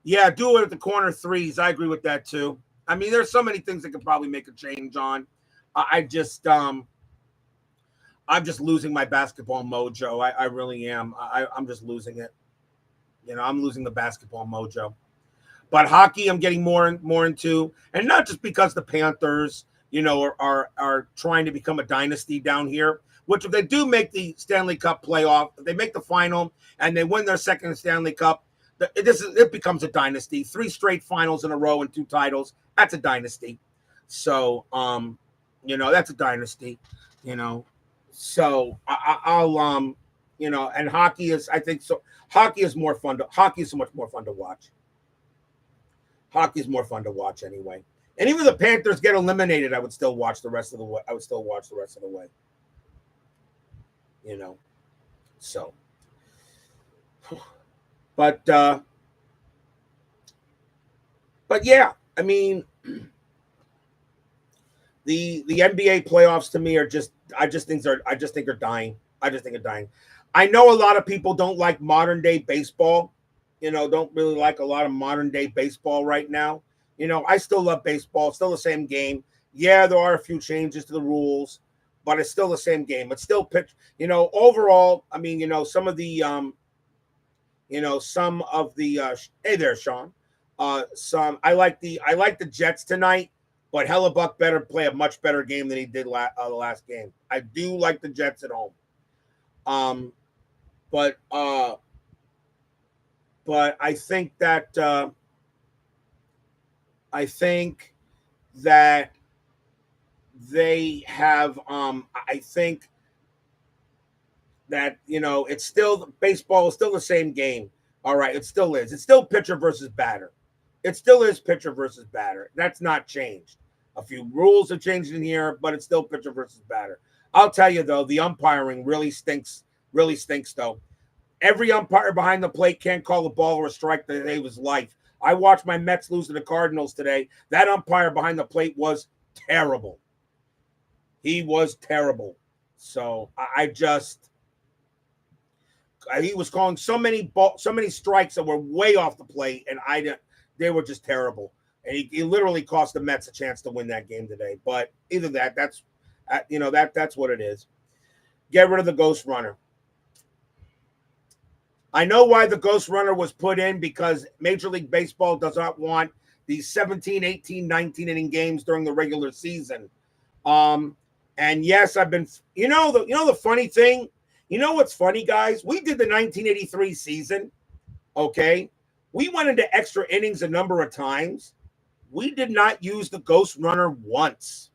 yeah, do it at the corner threes. I agree with that too. I mean, there's so many things that could probably make a change on. I just I'm just losing my basketball mojo. I really am. I'm just losing it. I'm losing the basketball mojo. But hockey, I'm getting more and more into, and not just because the Panthers, are trying to become a dynasty down here. Which if they do make the Stanley Cup playoff, if they make the final and they win their second Stanley Cup, it becomes a dynasty. 3 straight finals in a row and 2 titles. That's a dynasty. So, that's a dynasty. So I'll and hockey is, I think so. Hockey is more fun. Hockey is so much more fun to watch. Hockey is more fun to watch anyway. And even if the Panthers get eliminated, I would still watch the rest of the way. So, but yeah, I mean, the NBA playoffs to me are I just think they're dying. I know a lot of people don't like modern day baseball. Don't really like a lot of modern day baseball right now. I still love baseball. It's still the same game. Yeah, there are a few changes to the rules, but it's still the same game. It's still pitch. Overall, I mean, some of the hey there, Sean. I like the Jets tonight, but Hellebuck better play a much better game than he did the last game. I do like the Jets at home. But I think that they have I think that it's still, baseball is still the same game. All right, it still is. It's still pitcher versus batter. It still is pitcher versus batter. That's not changed. A few rules have changed in here, but it's still pitcher versus batter. I'll tell you though, the umpiring really stinks. Really stinks though. Every umpire behind the plate can't call a ball or a strike the day of his life. I watched my Mets lose to the Cardinals today. That umpire behind the plate was terrible. He was terrible. So he was calling so many strikes that were way off the plate, and they were just terrible. And he literally cost the Mets a chance to win that game today. But either that's what it is. Get rid of the ghost runner. I know why the ghost runner was put in, because Major League Baseball does not want these 17, 18, 19 inning games during the regular season. And yes, I've been, the funny thing, what's funny, guys? We did the 1983 season. Okay. We went into extra innings a number of times. We did not use the ghost runner once.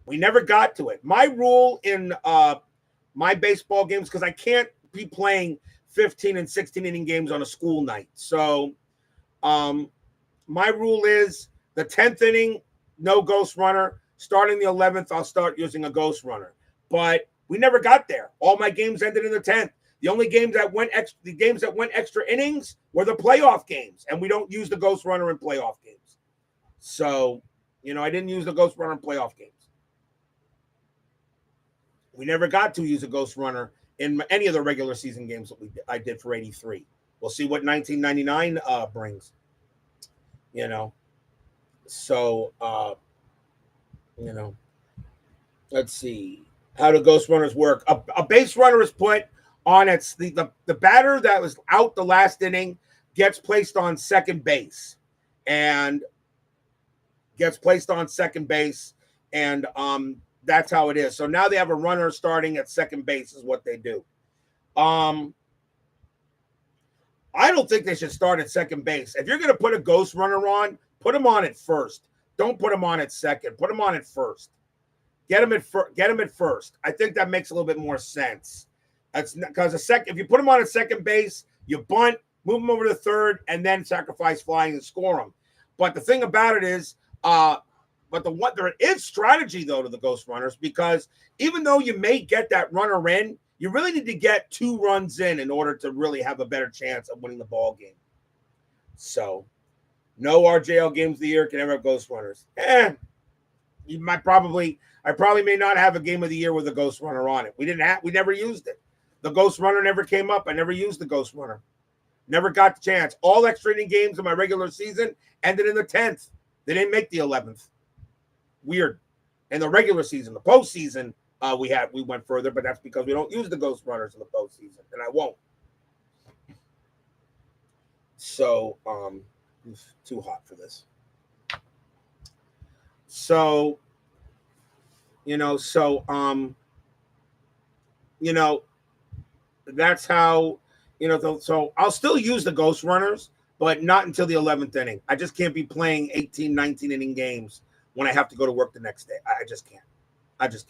We never got to it. My rule in my baseball games, because I can't be playing 15 and 16 inning games on a school night. So my rule is the 10th inning, no ghost runner. Starting the 11th, I'll start using a ghost runner. But we never got there. All my games ended in the 10th. The only games that went extra innings were the playoff games, and we don't use the ghost runner in playoff games. So, I didn't use the ghost runner in playoff games. We never got to use a ghost runner in any of the regular season games that I did for 83. We'll see what 1999 brings. So let's see. How do ghost runners work? A base runner is put on the batter that was out the last inning gets placed on second base, and that's how it is. So now they have a runner starting at second base is what they do. I don't think they should start at second base. If you're going to put a ghost runner on, put him on at first. Don't put him on at second. Put him on at first. Get him at first. I think that makes a little bit more sense. That's because if you put him on at second base, you bunt, move him over to third, and then sacrifice flying and score him. But the thing about it is, there is strategy though to the ghost runners, because even though you may get that runner in, you really need to get 2 runs in order to really have a better chance of winning the ball game. So, no RJL games of the year can ever have ghost runners. I probably may not have a game of the year with a ghost runner on it. We never used it. The ghost runner never came up. I never used the ghost runner. Never got the chance. All extra inning games in my regular season ended in the 10th. They didn't make the 11th. Weird. In the regular season, the postseason, we went further, but that's because we don't use the ghost runners in the postseason, and I won't. So, it's too hot for this. So, that's how, so I'll still use the ghost runners, but not until the 11th inning. I just can't be playing 18, 19 inning games when I have to go to work the next day. I just can't. I just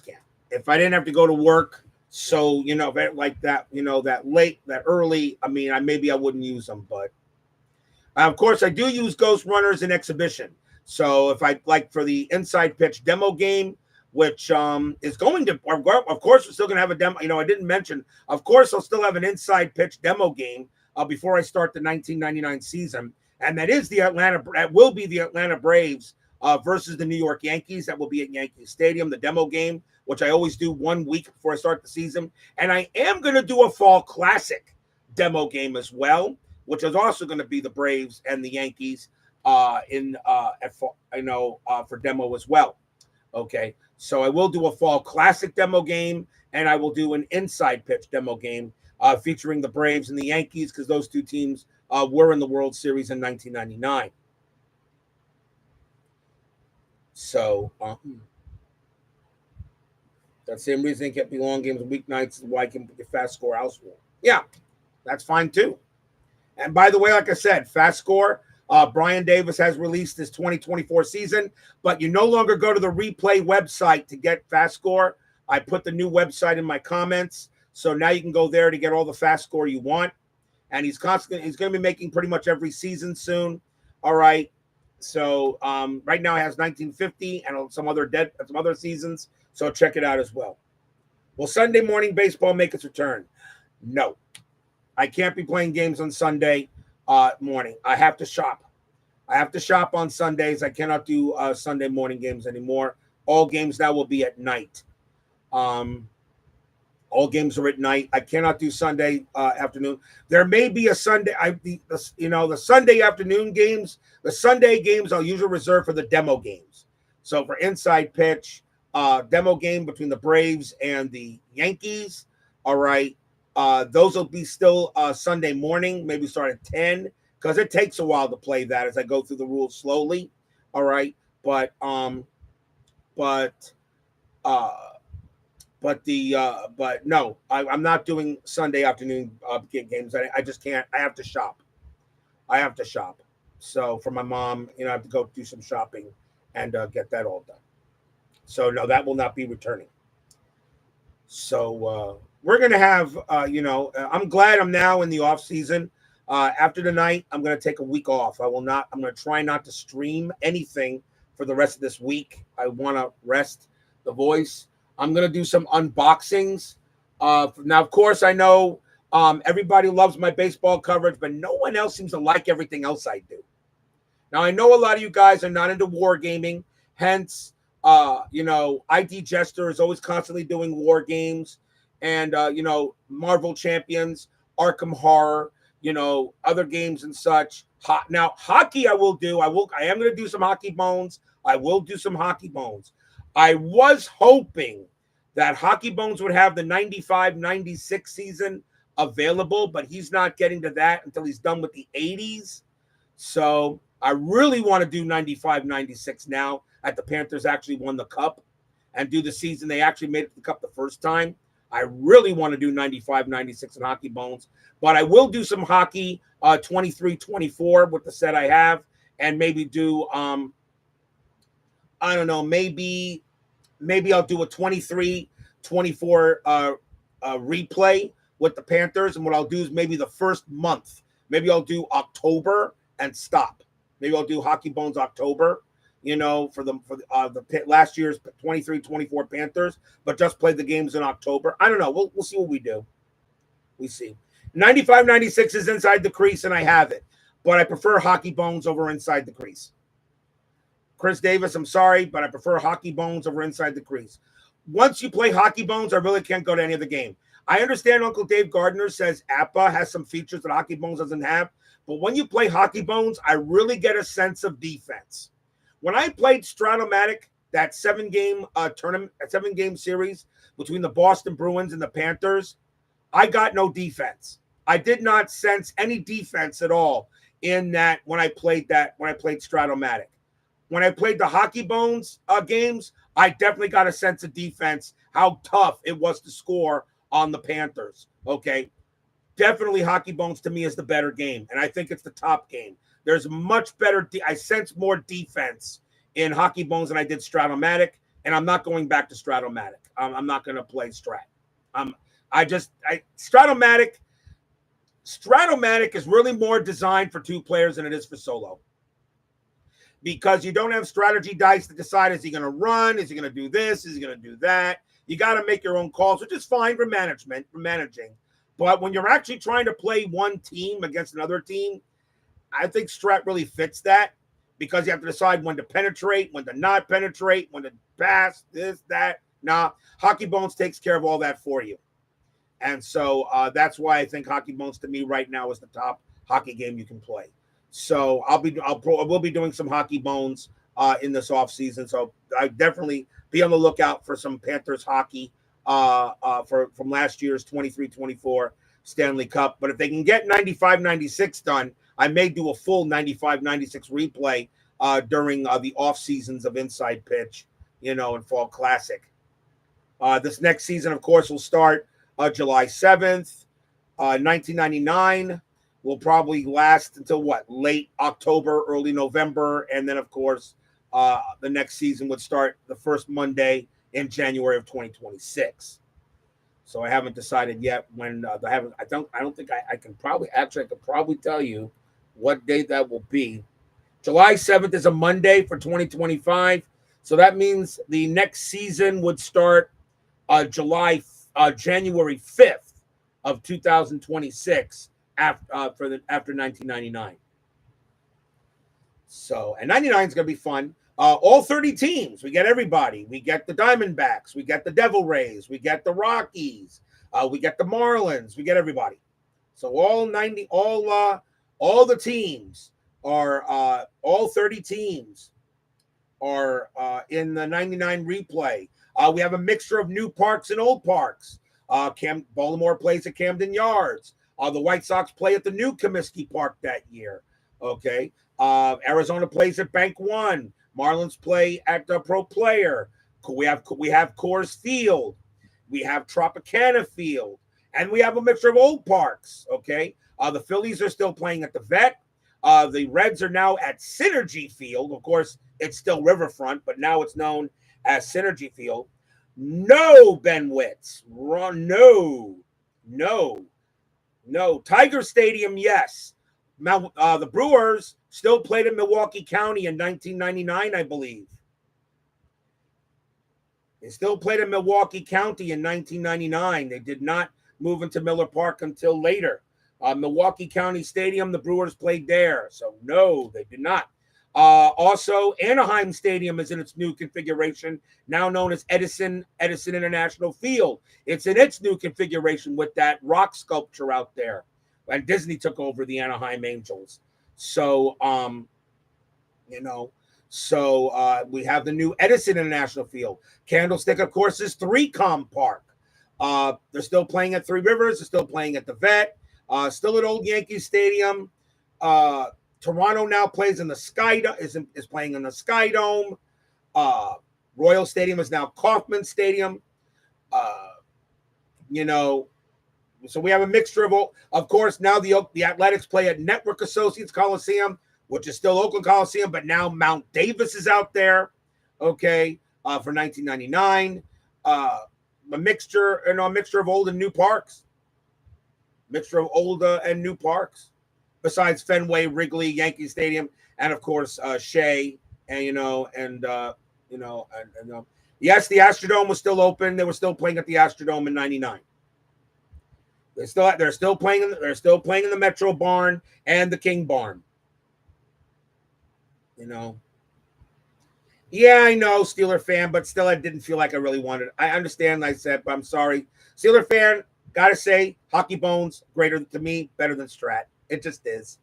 can't. If I didn't have to go to work, so, like that, that late, that early, I mean, maybe I wouldn't use them, but of course I do use ghost runners in exhibition. So if I like for the inside pitch demo game, which is going to, of course, we're still going to have a demo. I didn't mention, of course, I'll still have an inside pitch demo game before I start the 1999 season. And that will be the Atlanta Braves versus the New York Yankees. That will be at Yankee Stadium, the demo game, which I always do 1 week before I start the season. And I am going to do a fall classic demo game as well, which is also going to be the Braves and the Yankees for demo as well. Okay, so I will do a fall classic demo game, and I will do an inside pitch demo game featuring the Braves and the Yankees, because those two teams were in the World Series in 1999. So that same reason they can't be long games and weeknights is why I can get FastScore house rule. Yeah, that's fine too. And by the way, like I said, FastScore, Brian Davis has released his 2024 season, but you no longer go to the replay website to get FastScore. I put the new website in my comments, so now you can go there to get all the FastScore you want. And he's going to be making pretty much every season soon. All right. So right now it has 1950 and some other seasons. So check it out as well. Will Sunday morning baseball make its return? No. I can't be playing games on Sunday morning. I have to shop. On Sundays. I cannot do Sunday morning games anymore. All games now will be at night. All games are at night. I cannot do Sunday afternoon. There may be a Sunday. The Sunday afternoon games. The Sunday games I'll usually reserve for the demo games. So for inside pitch, demo game between the Braves and the Yankees. All right. Those will be still Sunday morning, maybe start at 10, because it takes a while to play that as I go through the rules slowly. All right. But no, I'm not doing Sunday afternoon games. I just can't. I have to shop. So for my mom, I have to go do some shopping and get that all done. So no, that will not be returning. So we're going to have, I'm glad I'm now in the off season. After tonight, I'm going to take a week off. I'm going to try not to stream anything for the rest of this week. I want to rest the voice. I'm going to do some unboxings. Now, of course, I know everybody loves my baseball coverage, but no one else seems to like everything else I do. Now, I know a lot of you guys are not into wargaming. Hence, ID Jester is always constantly doing war games and, Marvel Champions, Arkham Horror, other games and such. Now, hockey I will do. I am going to do some Hockey Bones. I will do some Hockey Bones. I was hoping that Hockey Bones would have the 95-96 season available, but he's not getting to that until he's done with the 80s. So I really want to do 95-96 now that the Panthers actually won the Cup and do the season. They actually made it to the Cup the first time. I really want to do 95-96 in Hockey Bones, but I will do some hockey 23-24 with the set I have, and maybe do I don't know, maybe I'll do a 23-24 replay with the Panthers. And what I'll do is maybe the first month, maybe I'll do October and stop. Maybe I'll do Hockey Bones October, for the last year's 23-24 Panthers, but just play the games in October. I don't know. We'll see what we do. We see. 95-96 is inside the crease, and I have it, but I prefer Hockey Bones over inside the crease. Chris Davis, I'm sorry, but I prefer Hockey Bones over inside the crease. Once you play Hockey Bones, I really can't go to any other game. I understand Uncle Dave Gardner says APA has some features that Hockey Bones doesn't have, but when you play Hockey Bones, I really get a sense of defense. When I played Stratomatic, that 7-game tournament, 7-game series between the Boston Bruins and the Panthers, I got no defense. I did not sense any defense at all in that when I played Stratomatic. When I played the Hockey Bones games, I definitely got a sense of defense, how tough it was to score on the Panthers. Okay. Definitely Hockey Bones to me is the better game, and I think it's the top game. There's much better. I sense more defense in Hockey Bones than I did Stratomatic, and I'm not going back to Stratomatic. I'm not going to play Strat. Stratomatic is really more designed for 2 players than it is for solo, because you don't have strategy dice to decide, is he going to run? Is he going to do this? Is he going to do that? You got to make your own calls, which is fine for managing. But when you're actually trying to play one team against another team, I think Strat really fits that, because you have to decide when to penetrate, when to not penetrate, when to pass, this, that. Nah, Hockey Bones takes care of all that for you. And so that's why I think Hockey Bones to me right now is the top hockey game you can play. So we'll be doing some Hockey Bones in this off season. So I definitely be on the lookout for some Panthers hockey from last year's 23-24 Stanley Cup. But if they can get 95-96 done, I may do a full 95-96 replay during the off seasons of Inside Pitch, and Fall Classic. This next season, of course, will start July 7th. 1999 will probably last until late October, early November. And then, of course, the next season would start the first Monday in January of 2026. So I haven't decided yet when I don't think I can probably tell you what date that will be. July 7th is a Monday for 2025. So that means the next season would start January 5th of 2026 after 1999. So, and 99 is going to be fun. All 30 teams, we get everybody. We get the Diamondbacks, we get the Devil Rays, we get the Rockies, we get the Marlins, we get everybody. So all the teams are all 30 teams are in the 99 replay. We have a mixture of new parks and old parks. Baltimore plays at Camden Yards. The White Sox play at the new Comiskey Park that year. Okay. Arizona plays at Bank One. Marlins play at the Pro Player. We have Coors Field. We have Tropicana Field. And we have a mixture of old parks. Okay. The Phillies are still playing at the Vet. The Reds are now at Synergy Field. Of course, it's still Riverfront, but now it's known as Synergy Field. No, Ben Witz. No. Tiger Stadium, yes. The Brewers still played in Milwaukee County in 1999, I believe. They still played in Milwaukee County in 1999. They did not move into Miller Park until later. Milwaukee County Stadium, the Brewers played there. So, no, they did not. Also, Anaheim Stadium is in its new configuration, now known as Edison International Field. It's in its new configuration with that rock sculpture out there. And Disney took over the Anaheim Angels. So, we have the new Edison International Field. Candlestick, of course, is 3Com Park. They're still playing at Three Rivers. They're still playing at the Vet. Still at Old Yankee Stadium. Toronto now plays in the Sky is playing in the Sky Dome. Royal Stadium is now Kauffman Stadium. So we have a mixture of course, now the Athletics play at Network Associates Coliseum, which is still Oakland Coliseum, but now Mount Davis is out there. Okay, for 1999, a mixture of old and new parks. Mixture of old and new parks. Besides Fenway, Wrigley, Yankee Stadium, and of course Shea, and yes, the Astrodome was still open. They were still playing at the Astrodome in '99. They're still playing in the Metro Barn and the King Barn. Yeah, I know, Steeler fan, but still, I didn't feel like I really wanted it. I understand, I said, but I'm sorry, Steeler fan. Gotta say, Hockey Bones, greater to me, better than Strat. It just is.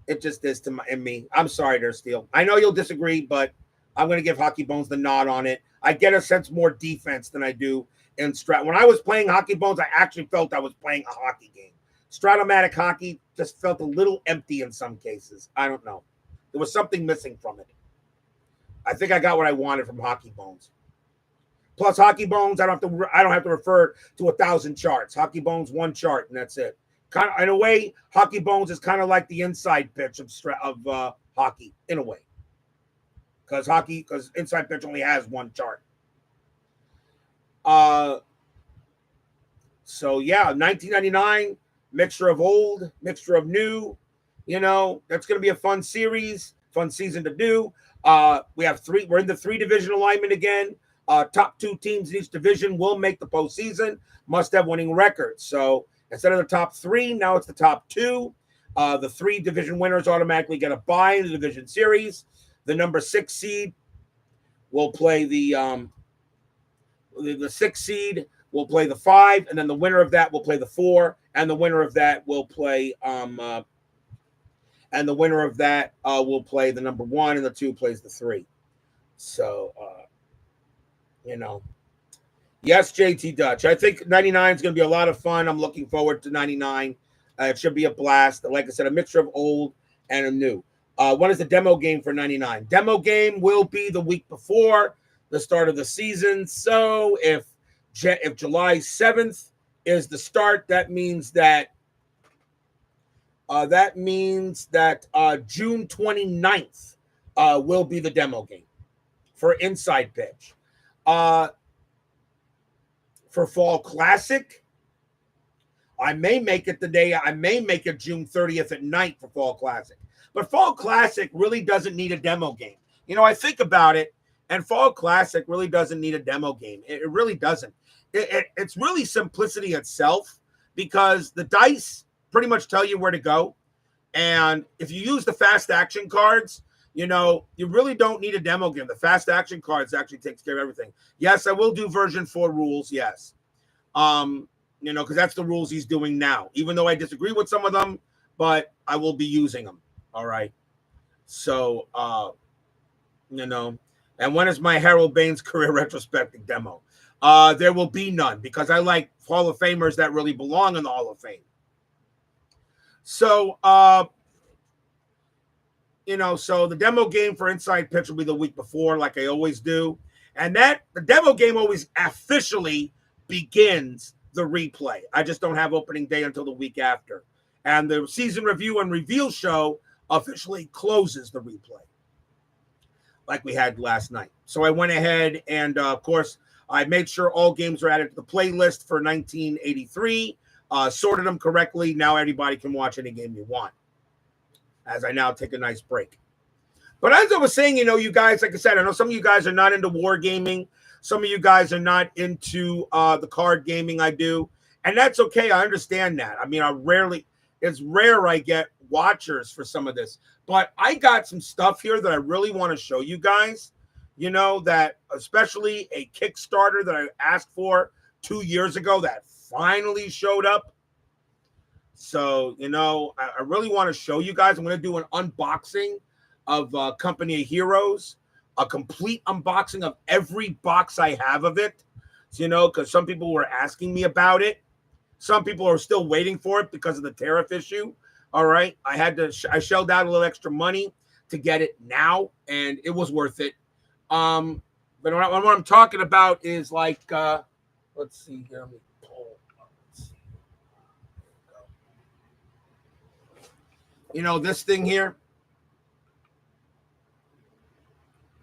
It just is to me. I'm sorry there, Steele. I know you'll disagree, but I'm going to give Hockey Bones the nod on it. I get a sense more defense than I do in Strat. When I was playing Hockey Bones, I actually felt I was playing a hockey game. Stratomatic hockey just felt a little empty in some cases. I don't know. There was something missing from it. I think I got what I wanted from Hockey Bones. Plus, Hockey Bones, I don't have to refer to 1,000 charts. Hockey Bones, one chart, and that's it. Kind of, in a way, Hockey Bones is kind of like the inside pitch of hockey, in a way, because inside pitch only has one chart. So yeah, 1999, mixture of old, mixture of new. You know, that's going to be a fun series, fun season to do. We have three. We're in the 3 division alignment again. Top 2 teams in each division will make the postseason. Must have winning records. So instead of the top 3, now it's the top 2. The 3 division winners automatically get a bye in the division series. The number 6 seed will play the 6 seed will play the 5, and then the winner of that will play the 4, and the winner of that will play will play the number 1, and the 2 plays the 3. So you know, yes, JT Dutch. I think 99 is going to be a lot of fun. I'm looking forward to 99. It should be a blast. Like I said, a mixture of old and a new. When is the demo game for 99? Demo game will be the week before the start of the season. So if July 7th is the start, that means that June 29th will be the demo game for Inside Pitch. For Fall Classic, I may make it June 30th at night for Fall Classic. But Fall Classic really doesn't need a demo game. You know, I think about it, and Fall Classic really doesn't need a demo game. It really doesn't. It's really simplicity itself, because the dice pretty much tell you where to go. And if you use the fast action cards, you know, you really don't need a demo game. The fast action cards actually takes care of everything. Yes, I will do version 4 rules. Yes. You know, because that's the rules he's doing now, even though I disagree with some of them, but I will be using them. All right. So, you know, and when is my Harold Baines career retrospective demo? There will be none, because I like Hall of Famers that really belong in the Hall of Fame. So, you know, so the demo game for Inside Pitch will be the week before, like I always do. And the demo game always officially begins the replay. I just don't have opening day until the week after. And the season review and reveal show officially closes the replay, like we had last night. So I went ahead and, of course, I made sure all games were added to the playlist for 1983, sorted them correctly. Now everybody can watch any game you want, as I now take a nice break. But as I was saying, you know, you guys, like I said, I know some of you guys are not into wargaming. Some of you guys are not into the card gaming I do. And that's okay. I understand that. I mean, it's rare I get watchers for some of this. But I got some stuff here that I really want to show you guys. You know, that especially a Kickstarter that I asked for 2 years ago that finally showed up. So, you know, I really want to show you guys. I'm going to do an unboxing of Company of Heroes, a complete unboxing of every box I have of it. So, you know, because some people were asking me about it. Some people are still waiting for it because of the tariff issue. All right. I shelled out a little extra money to get it now, and it was worth it. But what I'm talking about is like, let's see here. Let me pull. Let's see. You know, this thing here.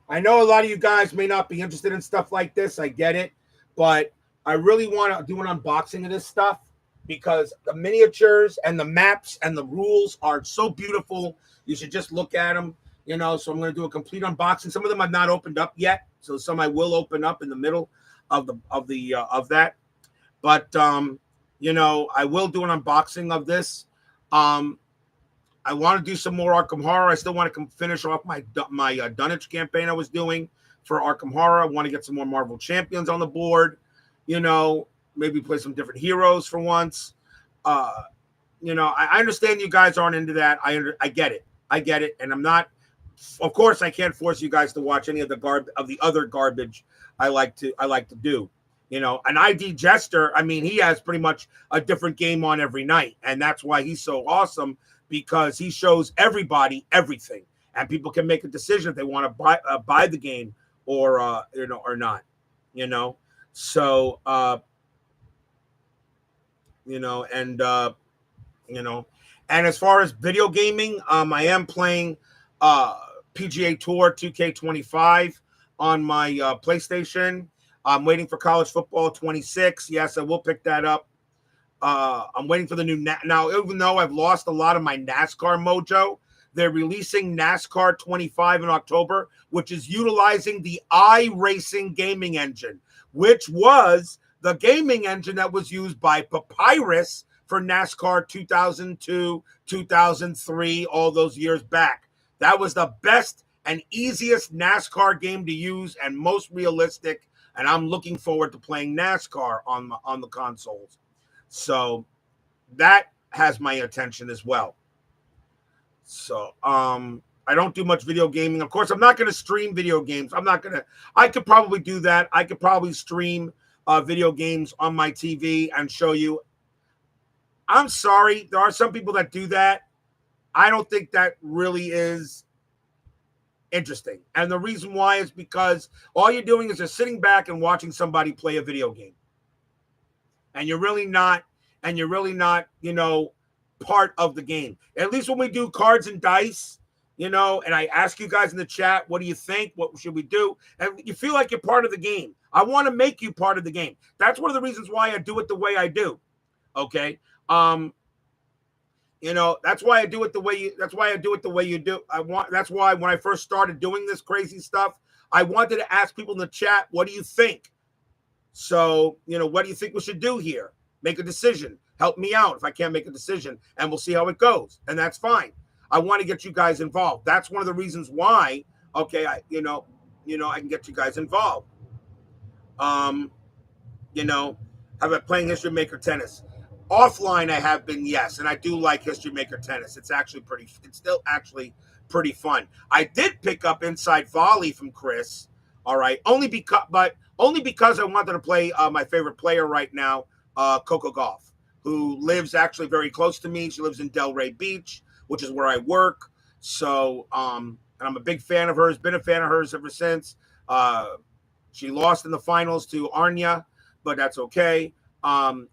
I know a lot of you guys may not be interested in stuff like this. I get it. But I really want to do an unboxing of this stuff, because the miniatures and the maps and the rules are so beautiful. You should just look at them. You know, so I'm going to do a complete unboxing. Some of them I've not opened up yet, so some I will open up in the middle of that. But you know, I will do an unboxing of this. I want to do some more Arkham Horror. I still want to finish off my Dunnage campaign I was doing for Arkham Horror. I want to get some more Marvel Champions on the board. You know, maybe play some different heroes for once. I understand you guys aren't into that. I get it. I get it, and I'm not. Of course, I can't force you guys to watch any of the other garbage I like to do. An ID Jester. I mean, he has pretty much a different game on every night, and that's why he's so awesome, because he shows everybody everything, and people can make a decision if they want to buy the game or or not. So and and as far as video gaming, I am playing PGA Tour 2K25 on my PlayStation. I'm waiting for College Football 26. Yes, I will pick that up. I'm waiting for the new now. Even though I've lost a lot of my NASCAR mojo, they're releasing NASCAR 25 in October, which is utilizing the iRacing gaming engine, which was the gaming engine that was used by Papyrus for NASCAR 2002, 2003, all those years back. That was the best and easiest NASCAR game to use and most realistic. And I'm looking forward to playing NASCAR on the consoles. So that has my attention as well. So I don't do much video gaming. Of course, I'm not going to stream video games. I could probably do that. I could probably stream video games on my TV and show you. I'm sorry. There are some people that do that. I don't think that really is interesting. And the reason why is because all you're doing is just sitting back and watching somebody play a video game. And you're really not, part of the game. At least when we do cards and dice, and I ask you guys in the chat, what do you think? What should we do? And you feel like you're part of the game. I want to make you part of the game. That's one of the reasons why I do it the way I do. Okay. That's why I do it the way you do. That's why when I first started doing this crazy stuff, I wanted to ask people in the chat, what do you think? So, what do you think we should do here? Make a decision. Help me out if I can't make a decision, and we'll see how it goes. And that's fine. I want to get you guys involved. That's one of the reasons why, okay, I can get you guys involved. How about playing History Maker Tennis? Offline, I have been, yes, and I do like History Maker Tennis. It's still actually pretty fun. I did pick up Inside Volley from Chris, all right, only because I wanted to play my favorite player right now, Coco Gauff, who lives actually very close to me. She lives in Delray Beach, which is where I work. So, and I'm a big fan of hers, been a fan of hers ever since. She lost in the finals to Anya, but that's okay.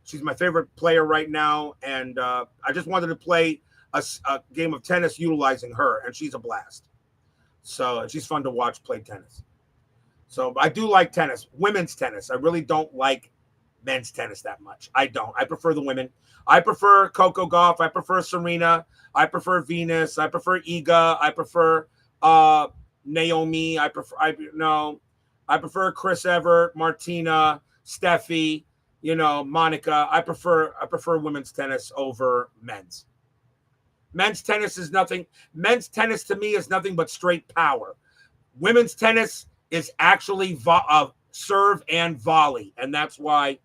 She's my favorite player right now, and I just wanted to play a game of tennis utilizing her, and she's a blast. So she's fun to watch play tennis. So I do like tennis, women's tennis. I really don't like men's tennis that much. I don't. I prefer the women. I prefer Coco Gauff. I prefer Serena. I prefer Venus. I prefer Iga. I prefer Naomi. I prefer Chris Evert, Martina, Steffi, Monica. I prefer women's tennis over men's. Men's tennis to me is nothing but straight power. Women's tennis is actually serve and volley, and that's why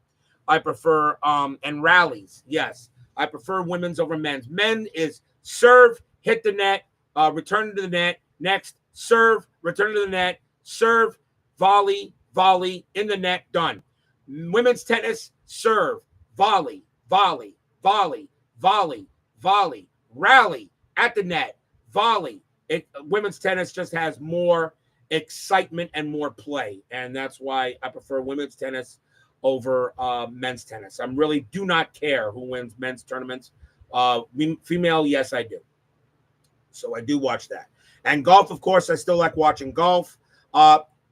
I prefer and rallies. Yes, I prefer women's over men's. Men is serve, hit the net, return to the net, next serve, return to the net, serve, volley, in the net, done. Women's tennis, serve, volley, rally at the net, volley. Women's tennis just has more excitement and more play, and that's why I prefer women's tennis over men's tennis. I really do not care who wins men's tournaments. Female, yes, I do. So I do watch that. And golf, of course, I still like watching golf.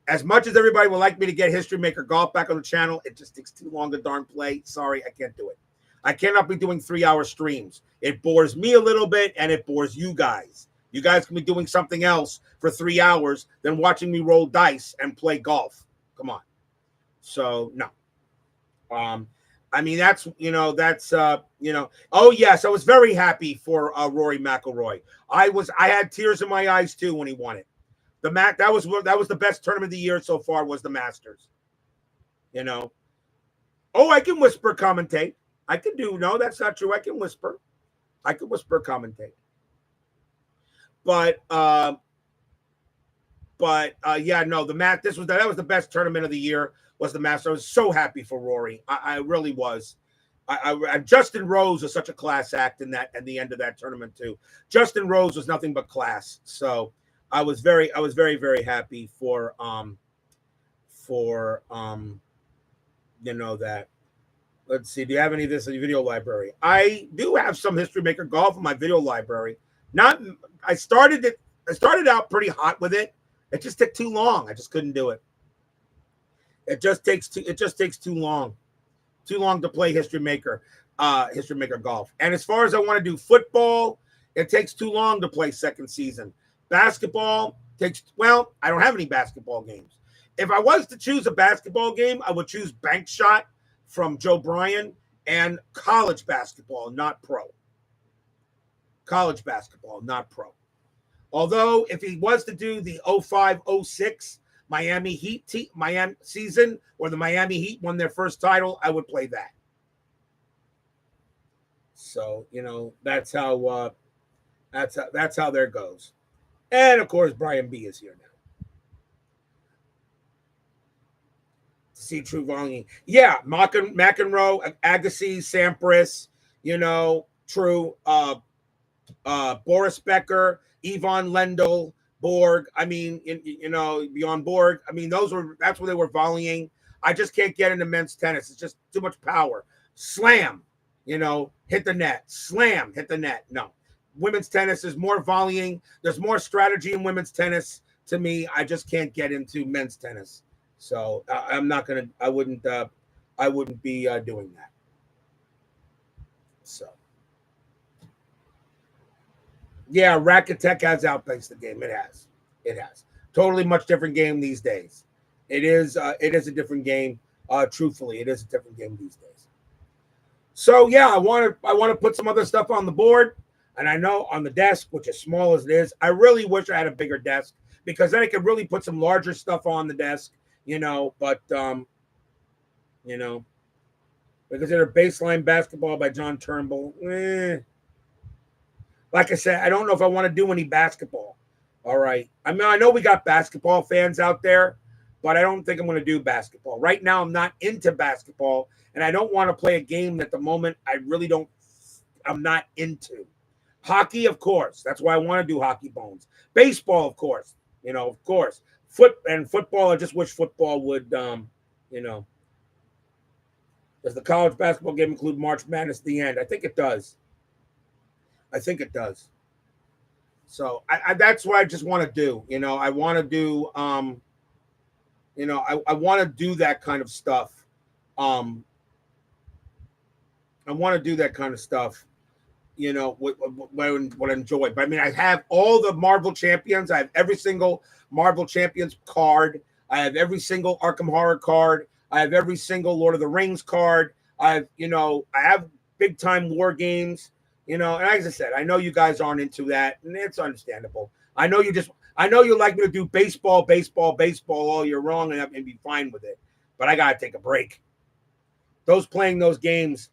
As much as everybody would like me to get History Maker Golf back on the channel, it just takes too long to darn play. Sorry, I can't do it. I cannot be doing 3-hour streams. It bores me a little bit, and it bores you guys. You guys can be doing something else for 3 hours than watching me roll dice and play golf. Come on. So, no. I mean, oh yes, I was very happy for Rory McIlroy. I had tears in my eyes too when he won it. That was the best tournament of the year so far, was the Masters. Oh, I can whisper commentate. I can do. No, that's not true. I can whisper. I can whisper commentate. But yeah, no, the match. That was the best tournament of the year. Was the Masters? I was so happy for Rory. I really was. Justin Rose was such a class act in that at the end of that tournament too. Justin Rose was nothing but class. So I was very, very happy for that. Let's see. Do you have any of this in your video library? I do have some History Maker Golf in my video library. Not. I started out pretty hot with it. It just took too long. I just couldn't do it. It just takes too long. Too long to play History Maker Golf. And as far as I want to do football, it takes too long to play second season. Basketball I don't have any basketball games. If I was to choose a basketball game, I would choose Bank Shot from Joe Bryan and college basketball, not pro. College basketball, not pro. Although, if he was to do the 05-06 Miami season, where the Miami Heat won their first title, I would play that. So, that's how there goes. And of course, Brian B is here now. See True Volume. Yeah, McEnroe, Agassi, Sampras, True, Boris Becker, Yvonne Lendl, Borg. I mean, beyond Borg. I mean, that's where they were volleying. I just can't get into men's tennis. It's just too much power. Slam, hit the net. Slam, hit the net. No. Women's tennis is more volleying. There's more strategy in women's tennis. To me, I just can't get into men's tennis. So I wouldn't be doing that. So. Yeah, Racket Tech has outpaced the game. It has. Totally much different game these days. It is a different game. Truthfully, it is a different game these days. So yeah, I want to put some other stuff on the board, and I know on the desk, which is small as it is, I really wish I had a bigger desk because then I could really put some larger stuff on the desk, But because they're baseline basketball by John Turnbull. Like I said, I don't know if I want to do any basketball. All right. I mean, I know we got basketball fans out there, but I don't think I'm going to do basketball. Right now, I'm not into basketball, and I don't want to play a game that at the moment I'm not into. Hockey, of course. That's why I want to do Hockey Bones. Baseball, of course. Of course. Football, I just wish football would, Does the college basketball game include March Madness at the end? I think it does. So that's what I just want to do. I want to do, I want to do that kind of stuff. I want to do that kind of stuff, what I enjoy. But I mean, I have all the Marvel Champions. I have every single Marvel Champions card. I have every single Arkham Horror card. I have every single Lord of the Rings card. I have big time war games. And as I said, I know you guys aren't into that, and it's understandable. I know you like me to do baseball all year long, and I may be fine with it. But I gotta take a break. Those playing those games.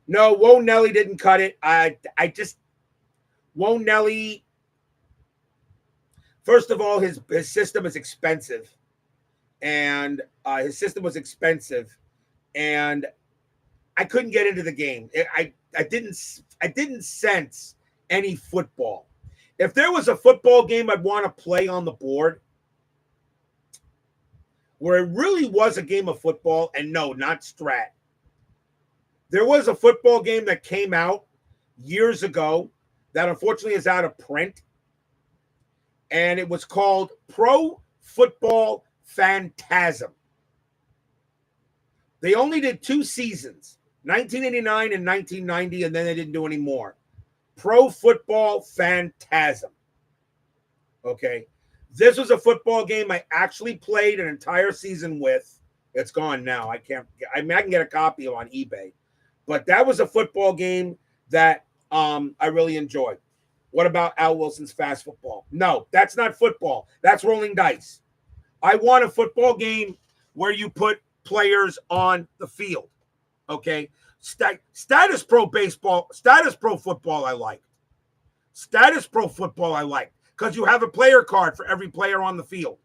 No, Whoa Nelly didn't cut it. Whoa Nelly. First of all, his system is expensive, and his system was expensive, and I couldn't get into the game. I didn't sense any football. If there was a football game I'd want to play on the board where it really was a game of football, and no, not Strat. There was a football game that came out years ago that unfortunately is out of print, and it was called Pro Football Phantasm. They only did 2 seasons. 1989 and 1990, and then they didn't do any more. Pro Football Phantasm. Okay. This was a football game I actually played an entire season with. It's gone now. I can get a copy on eBay. But that was a football game that I really enjoyed. What about Al Wilson's Fast Football? No, that's not football. That's rolling dice. I want a football game where you put players on the field. Okay, status pro baseball, status pro football. I like status pro football. I like because you have a player card for every player on the field.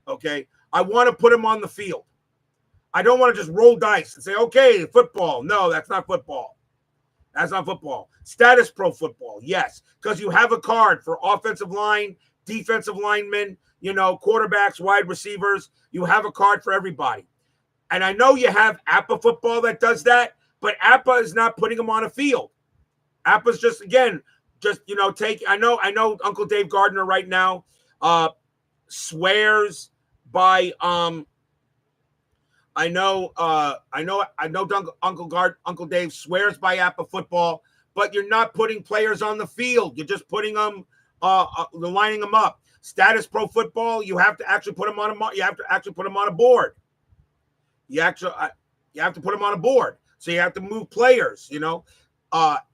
Okay, I want to put them on the field. I don't want to just roll dice and say, okay, football. No, that's not football. That's not football. Status pro football, yes, because you have a card for offensive line, defensive linemen, quarterbacks, wide receivers. You have a card for everybody. And I know you have APA football that does that, but APA is not putting them on a field. APA's just I know Uncle Dave Gardner right now swears by Uncle Dave swears by APA football, but you're not putting players on the field. You're just putting them, lining them up. Status pro football, you have to actually put them on a board. You have to put them on a board. So you have to move players.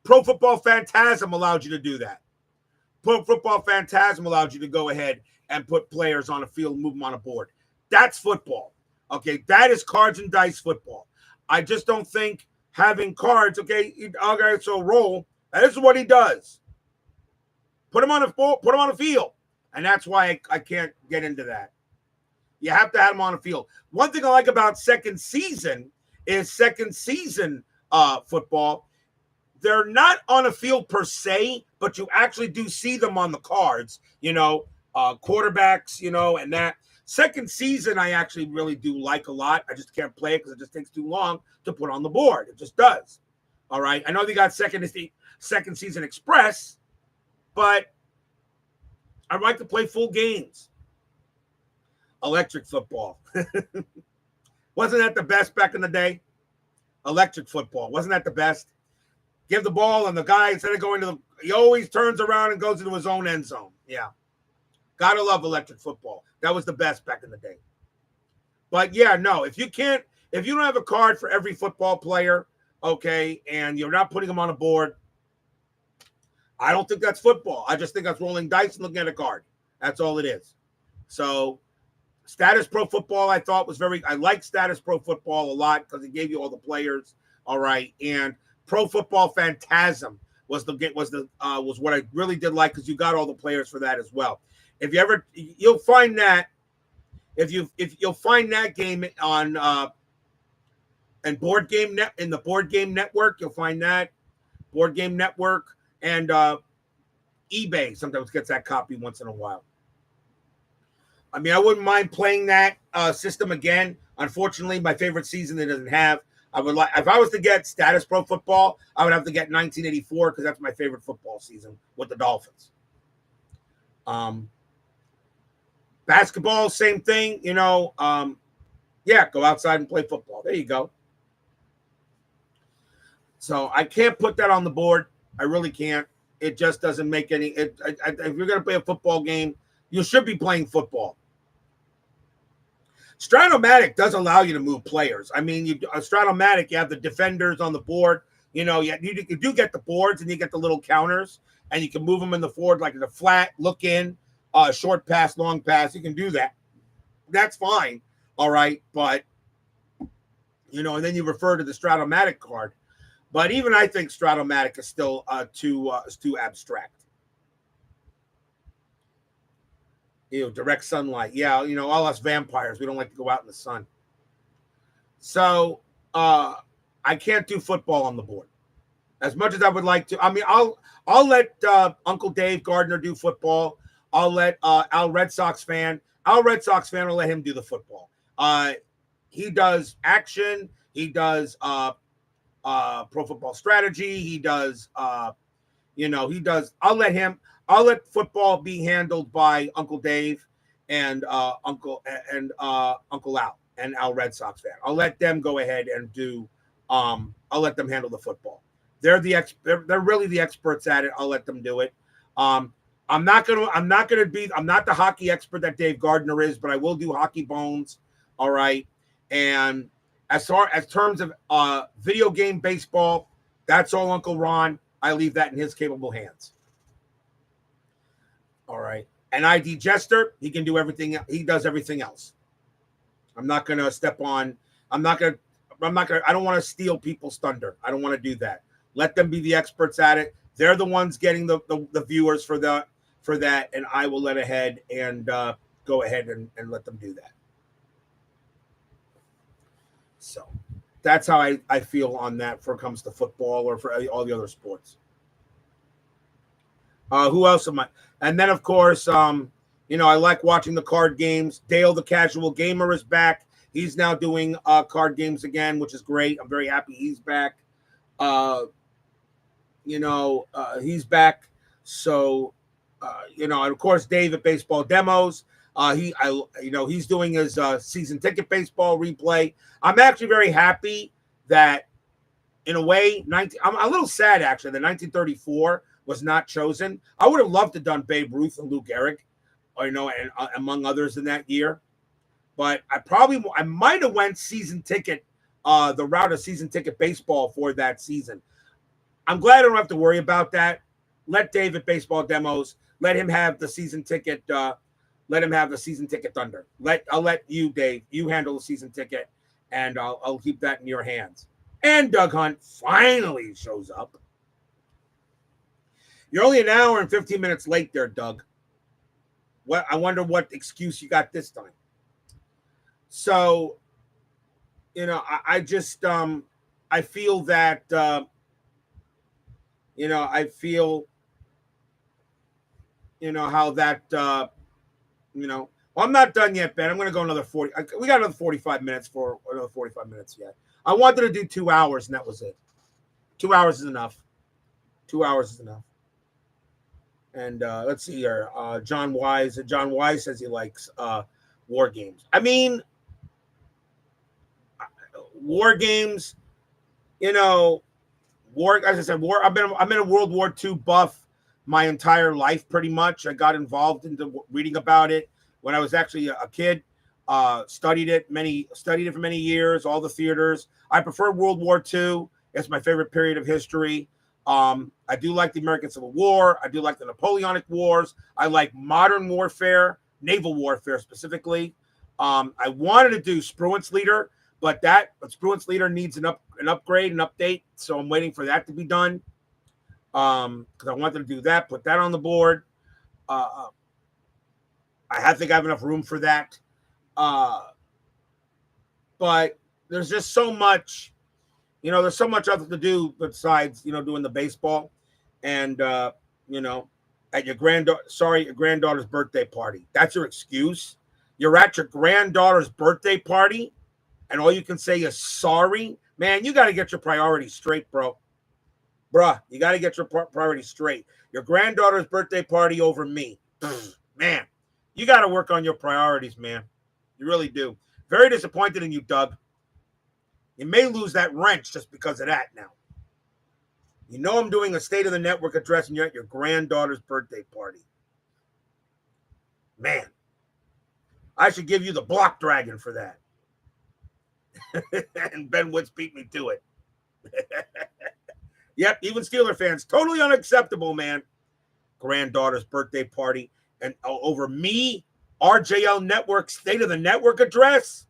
Pro Football Phantasm allowed you to do that. Pro Football Phantasm allowed you to go ahead and put players on a field and move them on a board. That's football. Okay, that is cards and dice football. I just don't think having cards, okay, so roll. This is what he does. Put him on a field. And that's why I can't get into that. You have to have him on a field. One thing I like about second season football. They're not on a field per se, but you actually do see them on the cards, quarterbacks, and that. Second season, I actually really do like a lot. I just can't play it because it just takes too long to put on the board. It just does. All right. I know they got second season express, but I like to play full games. Electric football. Wasn't that the best back in the day? Electric football. Wasn't that the best? Give the ball and the guy, instead of going he always turns around and goes into his own end zone. Yeah. Gotta love electric football. That was the best back in the day. But yeah, no, if you don't have a card for every football player, okay, and you're not putting them on a board, I don't think that's football. I just think that's rolling dice and looking at a card. That's all it is. So status pro football, I thought I like status pro football a lot because it gave you all the players. All right. And Pro Football Phantasm was what I really did like because you got all the players for that as well. If you ever, you'll find that if you'll find that game on and Board Game Net in the Board Game Network, you'll find that Board Game Network and eBay sometimes gets that copy once in a while. I mean, I wouldn't mind playing that system again. Unfortunately, my favorite season it doesn't have. I would like if I was to get status pro football, I would have to get 1984 because that's my favorite football season with the Dolphins. Basketball, same thing, go outside and play football. There you go. So I can't put that on the board. I really can't. It just doesn't make any. If you're going to play a football game, you should be playing football. Stratomatic does allow you to move players. I mean, Stratomatic, you have the defenders on the board. You do get the boards and you get the little counters, and you can move them in the forward like in the flat, look in, short pass, long pass. You can do that. That's fine. All right. But, and then you refer to the Stratomatic card. But even I think Stratomatic is still too abstract. Direct sunlight. Yeah, all us vampires, we don't like to go out in the sun. So I can't do football on the board. As much as I would like to. I mean, I'll let Uncle Dave Gardner do football. I'll let Al Red Sox fan will let him do the football. He does action. He does pro football strategy. He does I'll let football be handled by Uncle Dave and Uncle Al and Al Red Sox fan. I'll let them go ahead and do. I'll let them handle the football. They're really the experts at it. I'll let them do it. I'm not the hockey expert that Dave Gardner is, but I will do hockey bones. All right. And as terms of video game baseball, that's all Uncle Ron. I leave that in his capable hands. All right. And ID Jester, he can do everything. He does everything else. I'm not going to step on I'm not gonna. I don't want to steal people's thunder. I don't want to do that. Let them be the experts at it. They're the ones getting the viewers for that, and I will let ahead and go ahead and let them do that. So that's how I feel on that for comes to football or for all the other sports. Who else am I? And then of course, I like watching the card games. Dale, the casual gamer, is back. He's now doing card games again, which is great. I'm very happy he's back. He's back. So, and of course, Dave at Baseball Demos. He's doing his season ticket baseball replay. I'm actually very happy that, in a way, I'm a little sad actually that 1934 was not chosen. I would have loved to have done Babe Ruth and Lou Gehrig, and among others in that year. But I might have went season ticket, the route of season ticket baseball for that season. I'm glad I don't have to worry about that. Let David Baseball Demos, let him have the season ticket. Let him have the season ticket thunder. I'll let you, Dave, you handle the season ticket, and I'll keep that in your hands. And Doug Hunt finally shows up. You're only an hour and 15 minutes late there, Doug. I wonder what excuse you got this time. So, I just I feel that I feel how that well, I'm not done yet, Ben. I'm going to go another 40. We got another 45 minutes for another 45 minutes yet. I wanted to do 2 hours, and that was it. 2 hours is enough. 2 hours is enough. And let's see here. John Wise. John Wise says he likes war games. I mean, war games, war. As I said, war. I've been a World War II buff my entire life, pretty much. I got involved into reading about it when I was actually a kid. Studied it for many years. All the theaters. I prefer World War II. It's my favorite period of history. I do like the American Civil War. I do like the Napoleonic Wars. I like modern warfare, naval warfare specifically. I wanted to do Spruance Leader, but Spruance Leader needs an upgrade, an update. So I'm waiting for that to be done. Because I wanted to do that, put that on the board. I think I have enough room for that. But there's just so much, there's so much other to do besides, doing the baseball. And, at your granddaughter's birthday party. That's your excuse. You're at your granddaughter's birthday party, and all you can say is sorry. Man, you got to get your priorities straight, bro. Bruh, you got to get your priorities straight. Your granddaughter's birthday party over me. Man, you got to work on your priorities, man. You really do. Very disappointed in you, Doug. You may lose that wrench just because of that now. I'm doing a State of the Network address, and you're at your granddaughter's birthday party. Man, I should give you the block dragon for that. And Ben Woods beat me to it. Yep, even Steeler fans, totally unacceptable, man. Granddaughter's birthday party, and over me, RJL Network State of the Network address.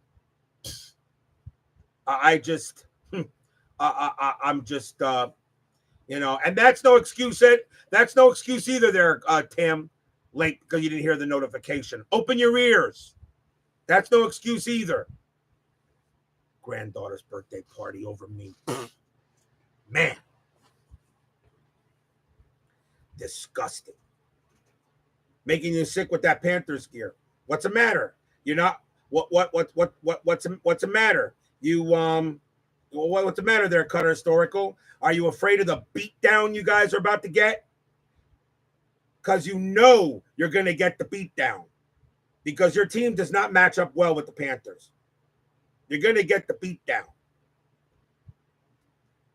I'm just, and that's no excuse. That's no excuse either there, Tim, late because you didn't hear the notification. Open your ears. That's no excuse either. Granddaughter's birthday party over me. Man. Disgusting. Making you sick with that Panthers gear. What's the matter? You're not what's the matter? What's the matter there, Cutter Historical? Are you afraid of the beatdown you guys are about to get? Because you're going to get the beatdown. Because your team does not match up well with the Panthers. You're going to get the beatdown.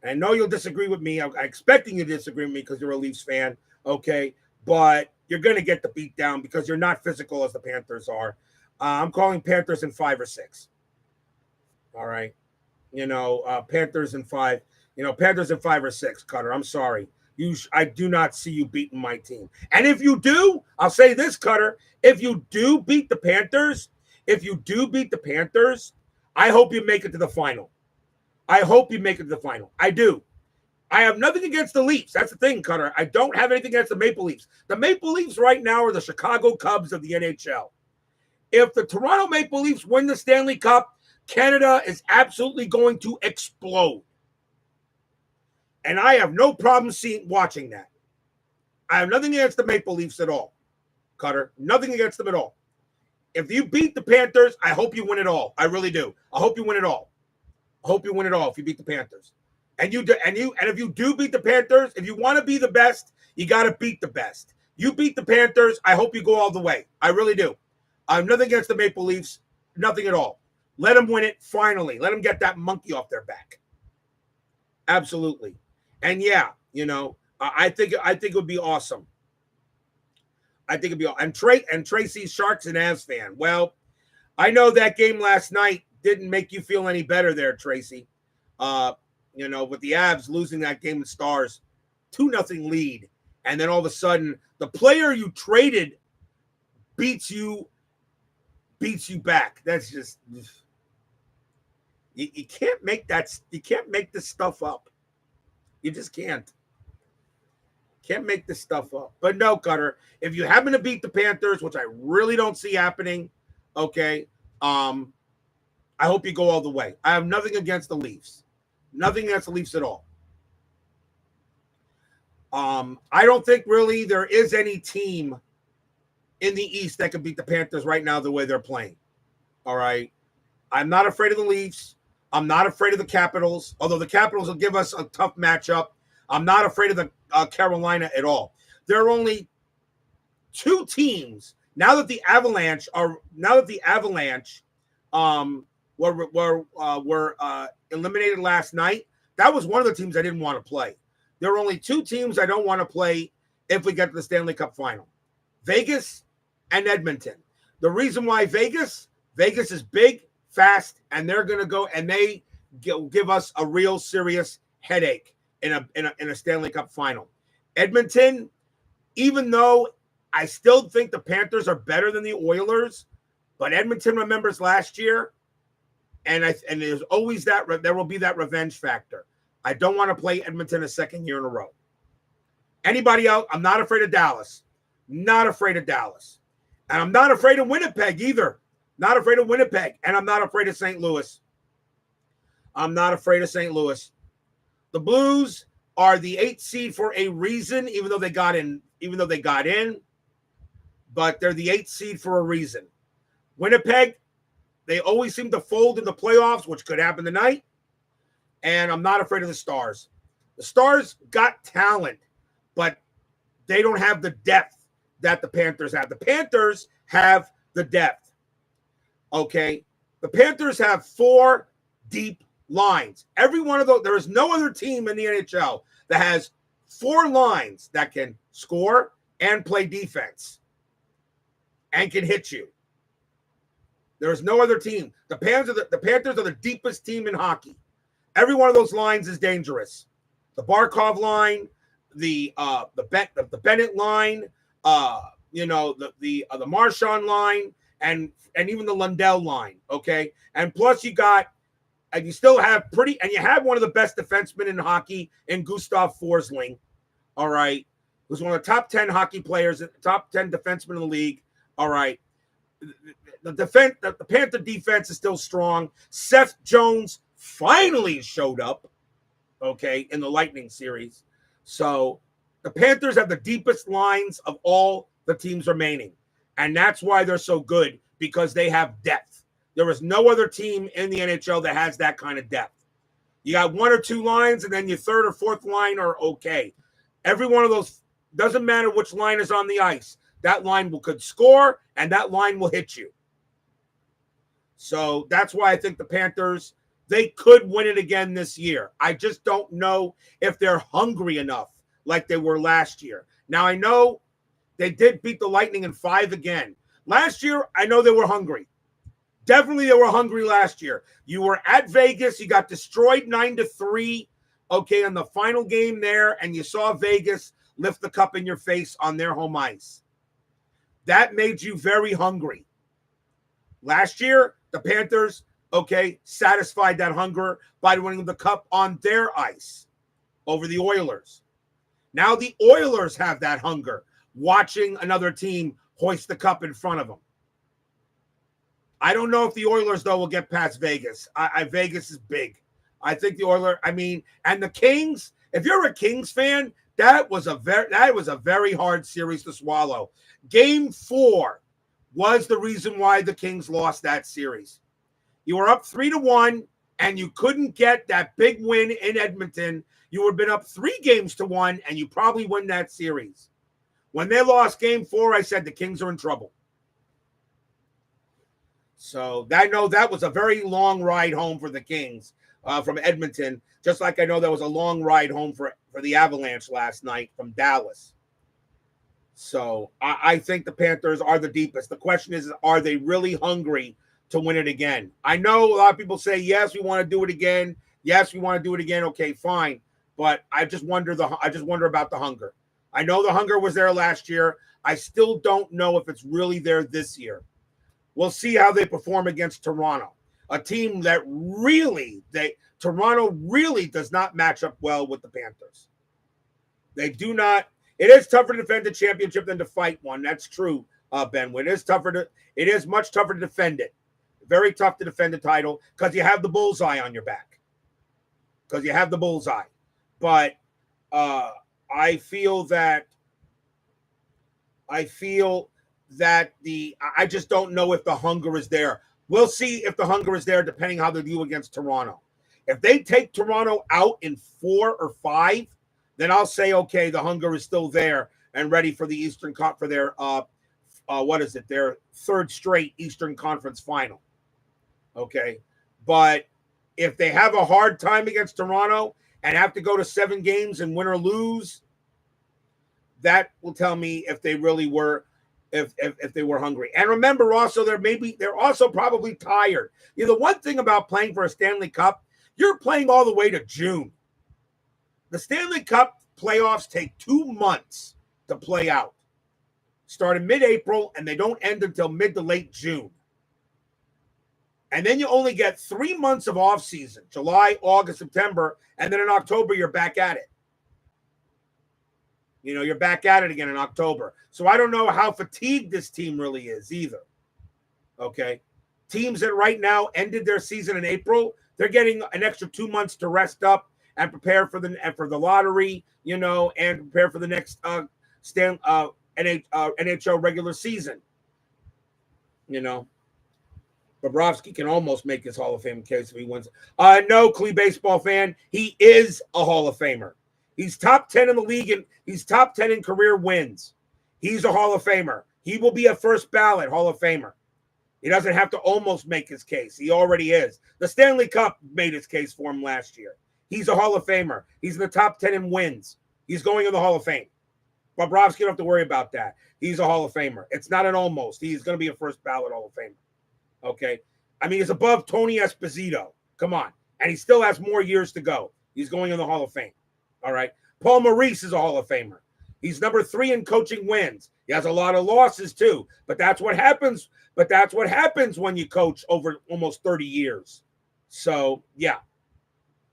And I know you'll disagree with me. I'm expecting you to disagree with me because you're a Leafs fan. Okay. But you're going to get the beatdown because you're not physical as the Panthers are. I'm calling Panthers in 5 or 6. All right. Panthers in 5. Panthers in 5 or 6, Cutter. I'm sorry. I do not see you beating my team. And if you do, I'll say this, Cutter. If you do beat the Panthers, I hope you make it to the final. I hope you make it to the final. I do. I have nothing against the Leafs. That's the thing, Cutter. I don't have anything against the Maple Leafs. The Maple Leafs right now are the Chicago Cubs of the NHL. If the Toronto Maple Leafs win the Stanley Cup, Canada is absolutely going to explode. And I have no problem watching that. I have nothing against the Maple Leafs at all, Cutter. Nothing against them at all. If you beat the Panthers, I hope you win it all. I really do. I hope you win it all. I hope you win it all if you beat the Panthers. And if you do beat the Panthers, if you want to be the best, you got to beat the best. You beat the Panthers, I hope you go all the way. I really do. I have nothing against the Maple Leafs, nothing at all. Let them win it finally. Let them get that monkey off their back. Absolutely. And yeah, I think it would be awesome. I think it'd be awesome. And Tracy's Sharks and Avs fan. Well, I know that game last night didn't make you feel any better there, Tracy. With the Avs losing that game in Stars, 2-0 lead, and then all of a sudden the player you traded beats you back. That's just you can't make that. You can't make this stuff up. You just can't. Can't make this stuff up. But no, Cutter, if you happen to beat the Panthers, which I really don't see happening, okay, I hope you go all the way. I have nothing against the Leafs. Nothing against the Leafs at all. I don't think really there is any team in the East that can beat the Panthers right now the way they're playing. All right. I'm not afraid of the Leafs. I'm not afraid of the Capitals, although the Capitals will give us a tough matchup. I'm not afraid of the Carolina at all. There are only two teams now that the Avalanche were eliminated last night. That was one of the teams I didn't want to play. There are only two teams I don't want to play if we get to the Stanley Cup final: Vegas and Edmonton. The reason why Vegas is big, fast, and they're going to go and they give us a real serious headache in a Stanley Cup final. Edmonton, even though I still think the Panthers are better than the Oilers, but Edmonton remembers last year, and there's always there will be that revenge factor. I don't want to play Edmonton a second year in a row. Anybody else? I'm not afraid of Dallas. Not afraid of Dallas. And I'm not afraid of Winnipeg either. Not afraid of Winnipeg. And I'm not afraid of St. Louis. I'm not afraid of St. Louis. The Blues are the 8th seed for a reason, even though they got in, but they're the 8th seed for a reason. Winnipeg, they always seem to fold in the playoffs, which could happen tonight. And I'm not afraid of the Stars. The Stars got talent, but they don't have the depth that the Panthers have. The Panthers have the depth. Okay? The Panthers have 4 deep lines. Every one of those, there is no other team in the NHL that has 4 lines that can score and play defense and can hit you. There is no other team. The Panthers are the deepest team in hockey. Every one of those lines is dangerous. The Barkov line, the Bennett line, the Marchand line, and even the Lundell line. Okay, and plus you have one of the best defensemen in hockey in Gustav Forsling. All right, who's one of the top 10 hockey players, top 10 defensemen in the league. All right, the Panther defense is still strong. Seth Jones finally showed up, okay, in the Lightning series. So the Panthers have the deepest lines of all the teams remaining. And that's why they're so good, because they have depth. There is no other team in the NHL that has that kind of depth. You got 1 or 2 lines, and then your 3rd or 4th line are okay. Every one of those, doesn't matter which line is on the ice. That line could score, and that line will hit you. So that's why I think the Panthers, they could win it again this year. I just don't know if they're hungry enough like they were last year. Now, I know they did beat the Lightning in 5 again. Last year, I know they were hungry. Definitely they were hungry last year. You were at Vegas. You got destroyed 9-3, okay, in the final game there, and you saw Vegas lift the cup in your face on their home ice. That made you very hungry. Last year, the Panthers, okay, satisfied that hunger by winning the cup on their ice over the Oilers. Now the Oilers have that hunger, watching another team hoist the cup in front of them. I don't know if the Oilers, though, will get past Vegas. Vegas is big. I think the Oilers, and the Kings, if you're a Kings fan, that was a very hard series to swallow. Game 4 was the reason why the Kings lost that series. You were up 3-1, and you couldn't get that big win in Edmonton. You would have been up 3-1, and you probably win that series. When they lost Game 4, I said the Kings are in trouble. So I know that was a very long ride home for the Kings from Edmonton, just like I know that was a long ride home for the Avalanche last night from Dallas. So I think the Panthers are the deepest. The question is, are they really hungry to win it again? I know a lot of people say, yes, we want to do it again. Yes, we want to do it again. Okay, fine. But I just wonder about the hunger. I know the hunger was there last year. I still don't know if it's really there this year. We'll see how they perform against Toronto, a team that Toronto really does not match up well with the Panthers. They do not. It is tougher to defend the championship than to fight one. That's true, Ben. It is much tougher to defend it. Very tough to defend the title because you have the bullseye on your back. But I feel that I just don't know if the hunger is there. We'll see if the hunger is there depending how they do against Toronto. If they take Toronto out in 4 or 5, then I'll say, okay, the hunger is still there and ready for the Eastern Cup for their their third straight Eastern Conference final. Okay. But if they have a hard time against Toronto and have to go to 7 games and win or lose, that will tell me if they really were if they were hungry. And remember also, they're also probably tired. You know, the one thing about playing for a Stanley Cup, you're playing all the way to June. The Stanley Cup playoffs take 2 months to play out. Start in mid-April, and they don't end until mid to late June. And then you only get 3 months of off-season, July, August, September, and then in October, you're back at it. You know, you're back at it again in October. So I don't know how fatigued this team really is either. Okay. Teams that right now ended their season in April, they're getting an extra 2 months to rest up and prepare for the lottery, you know, and prepare for the next NHL regular season. You know, Bobrovsky can almost make his Hall of Fame case if he wins. No, Clee baseball fan, he is a Hall of Famer. He's top 10 in the league, and he's top 10 in career wins. He's a Hall of Famer. He will be a first ballot Hall of Famer. He doesn't have to almost make his case. He already is. The Stanley Cup made his case for him last year. He's a Hall of Famer. He's in the top 10 in wins. He's going in the Hall of Fame. Bobrovsky, don't have to worry about that. He's a Hall of Famer. It's not an almost. He's going to be a first ballot Hall of Famer. Okay? I mean, he's above Tony Esposito. Come on. And he still has more years to go. He's going in the Hall of Fame. All right. Paul Maurice is a Hall of Famer. He's number 3 in coaching wins. He has a lot of losses too, but that's what happens. But that's what happens when you coach over almost 30 years. So yeah,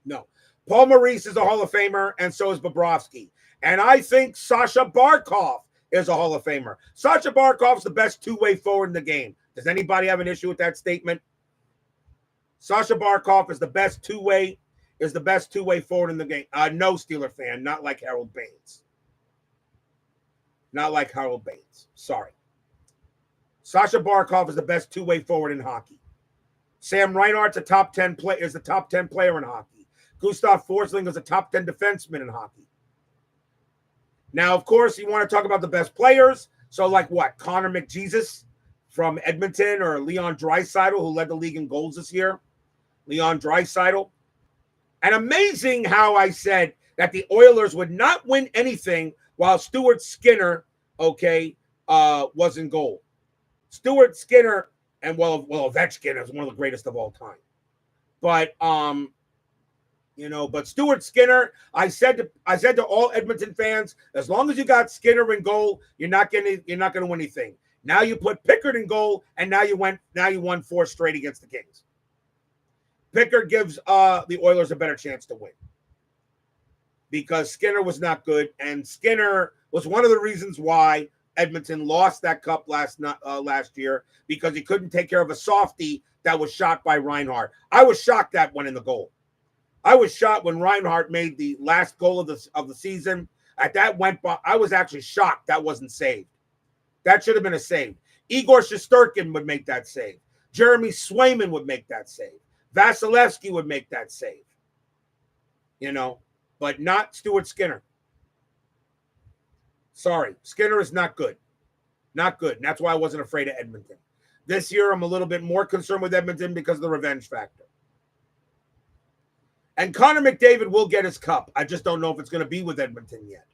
no. Paul Maurice is a Hall of Famer, and so is Bobrovsky. And I think Sasha Barkov is a Hall of Famer. Sasha Barkov's the best two-way forward in the game. Does anybody have an issue with that statement? Sasha Barkov is the best two-way forward in the game. No, Steeler fan, not like Harold Baines. Not like Harold Baines. Sorry. Sasha Barkov is the best two-way forward in hockey. Sam Reinhart's the top 10 player in hockey. Gustav Forsling is a top 10 defenseman in hockey. Now, of course, you want to talk about the best players. So like what? Connor McJesus from Edmonton, or Leon Draisaitl, who led the league in goals this year. Leon Draisaitl. And amazing how I said that the Oilers would not win anything while Stuart Skinner, was in goal. Stuart Skinner, and Ovechkin is one of the greatest of all time. But but Stuart Skinner, I said to all Edmonton fans, as long as you got Skinner in goal, you're not gonna win anything. Now you put Pickard in goal, and now you won 4 straight against the Kings. Picker gives the Oilers a better chance to win because Skinner was not good, and Skinner was one of the reasons why Edmonton lost that cup last year, because he couldn't take care of a softie that was shot by Reinhart. I was shocked that went in the goal. I was shocked when Reinhart made the last goal of the season. At that went by, I was actually shocked that wasn't saved. That should have been a save. Igor Shesterkin would make that save. Jeremy Swayman would make that save. Vasilevsky would make that save. But not Stuart Skinner. Sorry, Skinner is not good. Not good. And that's why I wasn't afraid of Edmonton. This year, I'm a little bit more concerned with Edmonton because of the revenge factor. And Connor McDavid will get his cup. I just don't know if it's going to be with Edmonton yet.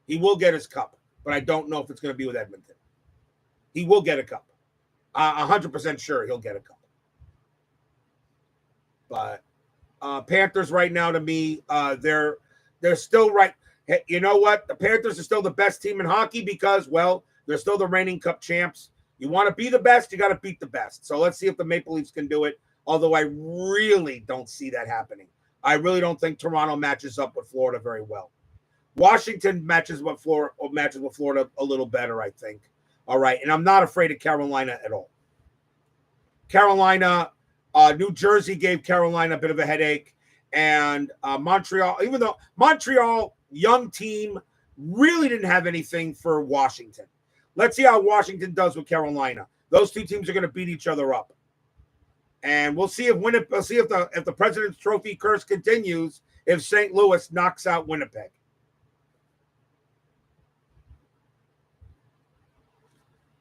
He will get his cup, but I don't know if it's going to be with Edmonton. He will get a cup. 100% sure he'll get a cup. But Panthers right now, to me, they're still right. Hey, you know what? The Panthers are still the best team in hockey because, well, they're still the reigning cup champs. You want to be the best, you got to beat the best. So let's see if the Maple Leafs can do it, although I really don't see that happening. I really don't think Toronto matches up with Florida very well. Washington matches with Florida a little better, I think. All right, and I'm not afraid of Carolina at all. Carolina, New Jersey gave Carolina a bit of a headache, and Montreal, even though Montreal, young team, really didn't have anything for Washington. Let's see how Washington does with Carolina. Those two teams are going to beat each other up, and we'll see if the President's Trophy curse continues. If St. Louis knocks out Winnipeg.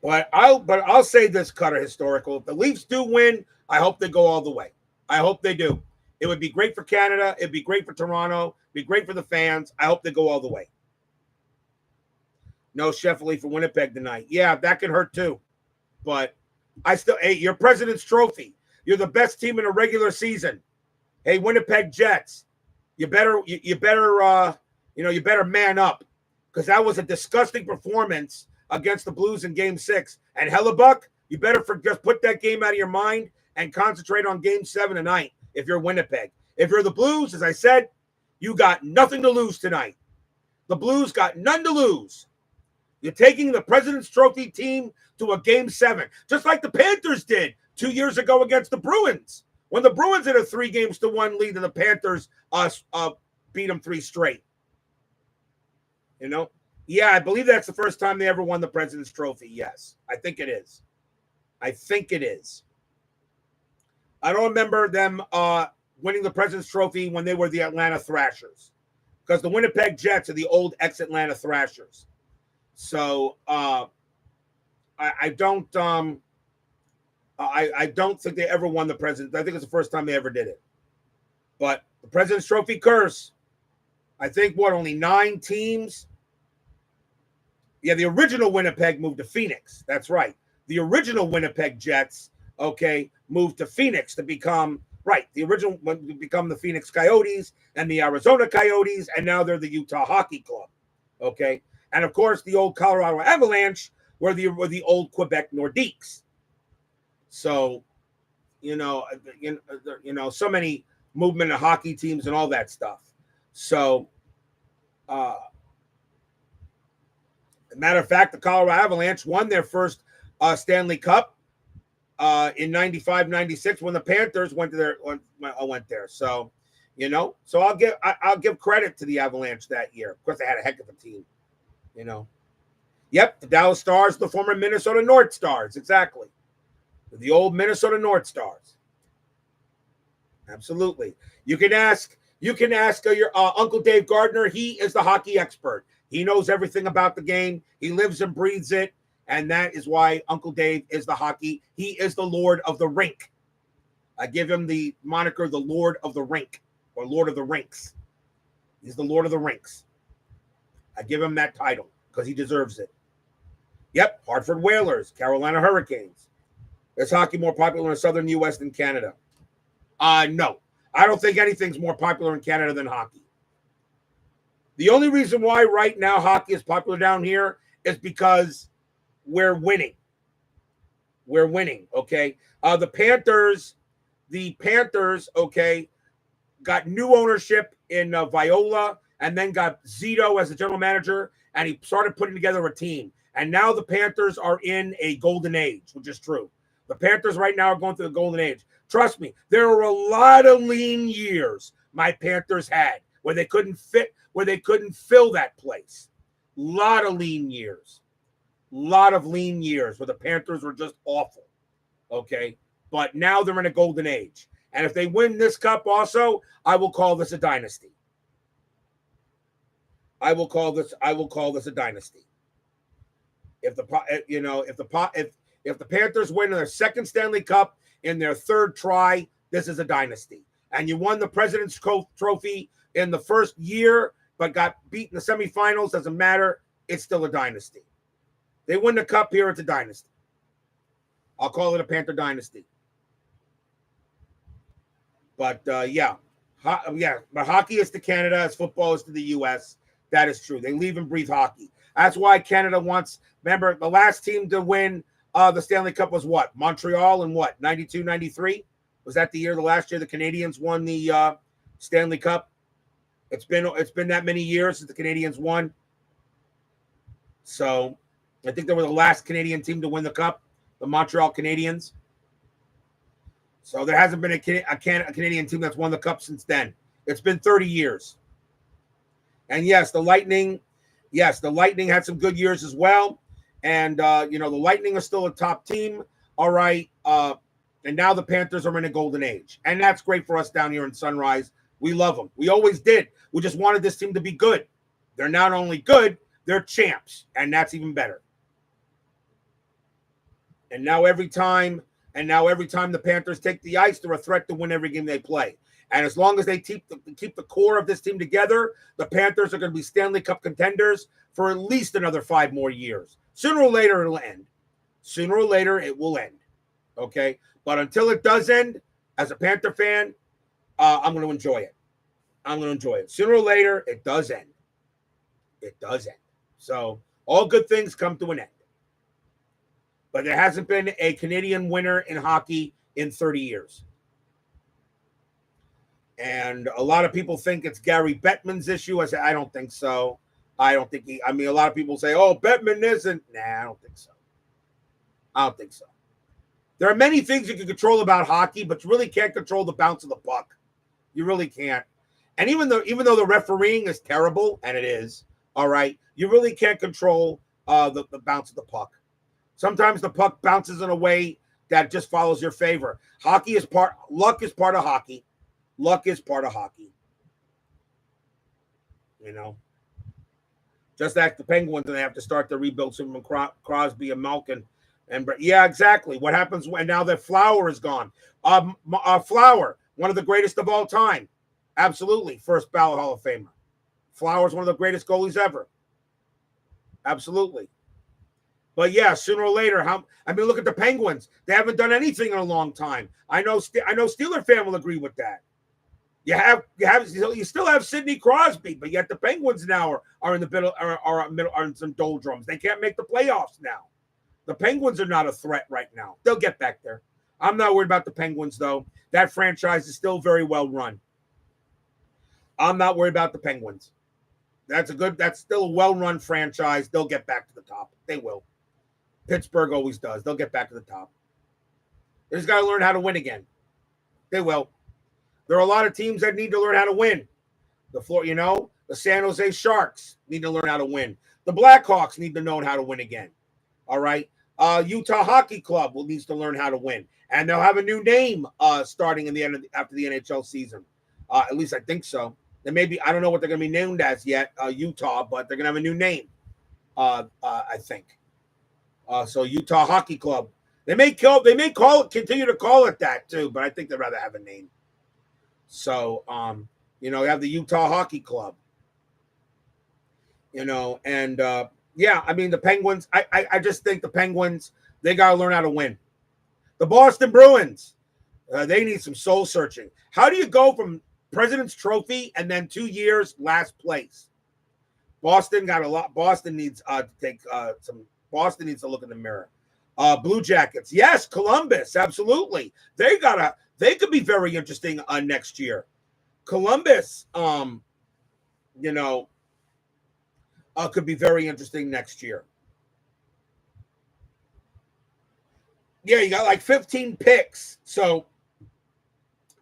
But I'll say this, Cutter Historical. If the Leafs do win, I hope they go all the way. I hope they do. It would be great for Canada. It'd be great for Toronto. It'd be great for the fans. I hope they go all the way. No Sheffield for Winnipeg tonight. Yeah, that could hurt too. But hey, your President's Trophy. You're the best team in a regular season. Hey, Winnipeg Jets. You better man up, because that was a disgusting performance against the Blues in Game 6. And Hellebuck, you better just put that game out of your mind and concentrate on Game 7 tonight if you're Winnipeg. If you're the Blues, as I said, you got nothing to lose tonight. The Blues got none to lose. You're taking the President's Trophy team to a Game 7, just like the Panthers did 2 years ago against the Bruins, when the Bruins had a 3-1 lead and the Panthers beat them 3 straight. Yeah, I believe that's the first time they ever won the President's Trophy. Yes, I think it is. I don't remember them winning the President's Trophy when they were the Atlanta Thrashers, because the Winnipeg Jets are the old ex-Atlanta Thrashers. So I don't think they ever won the President's. I think it's the first time they ever did it. But the President's Trophy curse, I think only 9 teams. Yeah, the original Winnipeg moved to Phoenix. That's right. The original Winnipeg Jets, moved to Phoenix to become, the original become the Phoenix Coyotes and the Arizona Coyotes, and now they're the Utah Hockey Club. Okay. And of course, the old Colorado Avalanche were the old Quebec Nordiques. So, so many movement of hockey teams and all that stuff. So, matter of fact, the Colorado Avalanche won their first Stanley Cup in 95-96 when the Panthers went there. So, so I'll give credit to the Avalanche that year. Of course, they had a heck of a team. Yep, the Dallas Stars, the former Minnesota North Stars, exactly. The old Minnesota North Stars. Absolutely. You can ask your Uncle Dave Gardner. He is the hockey expert. He knows everything about the game. He lives and breathes it. And that is why Uncle Dave is the hockey. He is the Lord of the Rink. I give him the moniker, the Lord of the Rink, or Lord of the Rinks. He's the Lord of the Rinks. I give him that title because he deserves it. Yep, Hartford Whalers, Carolina Hurricanes. Is hockey more popular in the southern U.S. than Canada? No. I don't think anything's more popular in Canada than hockey. The only reason why right now hockey is popular down here is because we're winning. We're winning, okay? The Panthers the Panthers, okay, got new ownership in Viola, and then got Zito as the general manager, and he started putting together a team. And now the Panthers are in a golden age, which is true. The Panthers right now are going through the golden age. Trust me, there were a lot of lean years my Panthers had where they couldn't fill that place. A lot of lean years. A lot of lean years where the Panthers were just awful. Okay? But now they're in a golden age. And if they win this cup also, I will call this a dynasty. I will call this a dynasty. If the Panthers win their second Stanley Cup in their third try, this is a dynasty. And you won the President's Trophy in the first year, but got beat in the semifinals, doesn't matter. It's still a dynasty. They win the cup here, it's a dynasty. I'll call it a Panther dynasty. But but hockey is to Canada as football is to the U.S. That is true. They live and breathe hockey. That's why Canada wants. Remember, the last team to win the Stanley Cup was what? Montreal in what? 92, 93? Was that the last year the Canadians won the Stanley Cup? It's been that many years since the Canadians won. So I think they were the last Canadian team to win the cup, the Montreal Canadiens. So there hasn't been a Canadian team that's won the cup since then. It's been 30 years. And yes, the Lightning had some good years as well. And, the Lightning are still a top team. All right. And now the Panthers are in a golden age. And that's great for us down here in Sunrise. We love them. We always did. We just wanted this team to be good. They're not only good, they're champs. And that's even better. And now every time the Panthers take the ice, they're a threat to win every game they play. And as long as they keep the core of this team together, the Panthers are going to be Stanley Cup contenders for at least another 5 more years. Sooner or later, it'll end. Sooner or later, it will end. Okay? But until it does end, as a Panther fan, I'm going to enjoy it. I'm going to enjoy it. Sooner or later, it does end. It does end. So all good things come to an end. But there hasn't been a Canadian winner in hockey in 30 years. And a lot of people think it's Gary Bettman's issue. I say, I don't think so. I don't think a lot of people say, oh, Bettman isn't. Nah, I don't think so. I don't think so. There are many things you can control about hockey, but you really can't control the bounce of the puck. You really can't. And even though the refereeing is terrible, and it is, all right, you really can't control the bounce of the puck. Sometimes the puck bounces in a way that just follows your favor. Luck is part of hockey. Luck is part of hockey. Just like the Penguins, and they have to start to rebuild Superman Crosby and Malkin. Yeah, exactly. What happens when now that Flower is gone? Flower, one of the greatest of all time. Absolutely. First ballot Hall of Famer. Flower's one of the greatest goalies ever. Absolutely. But yeah, sooner or later, look at the Penguins. They haven't done anything in a long time. I know Steeler fan will agree with that. You still have Sidney Crosby, but yet the Penguins now are in the middle are in some doldrums. They can't make the playoffs now. The Penguins are not a threat right now. They'll get back there. I'm not worried about the Penguins though. That franchise is still very well run. I'm not worried about the Penguins. That's still a well-run franchise. They'll get back to the top. They will. Pittsburgh always does. They'll get back to the top. They just got to learn how to win again. They will. There are a lot of teams that need to learn how to win. The San Jose Sharks need to learn how to win. The Blackhawks need to know how to win again. All right. Utah Hockey Club needs to learn how to win. And they'll have a new name starting after the NHL season. At least I think so. Then maybe, I don't know what they're going to be named as yet, Utah, but they're going to have a new name, I think. So Utah Hockey Club. They may continue to call it that too, but I think they'd rather have a name. So, you have the Utah Hockey Club. The Penguins, I just think the Penguins, they got to learn how to win. The Boston Bruins, they need some soul searching. How do you go from President's Trophy and then 2 years last place? Boston got a lot. Boston needs to look in the mirror. Blue Jackets. Yes, Columbus. Absolutely. They could be very interesting next year. Columbus, you know, could be very interesting next year. Yeah, you got like 15 picks. So,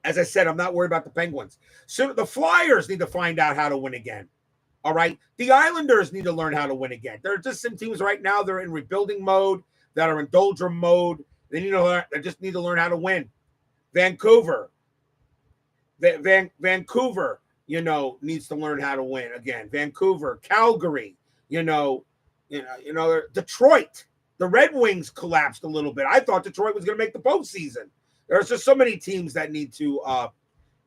as I said, I'm not worried about the Penguins. So the Flyers need to find out how to win again. All right. The Islanders need to learn how to win again. There are just some teams right now, they're in rebuilding mode, that are in doldrum mode. They just need to learn how to win. Vancouver, Vancouver, needs to learn how to win again. Vancouver, Calgary, Detroit. The Red Wings collapsed a little bit. I thought Detroit was going to make the postseason. There's just so many teams that need to,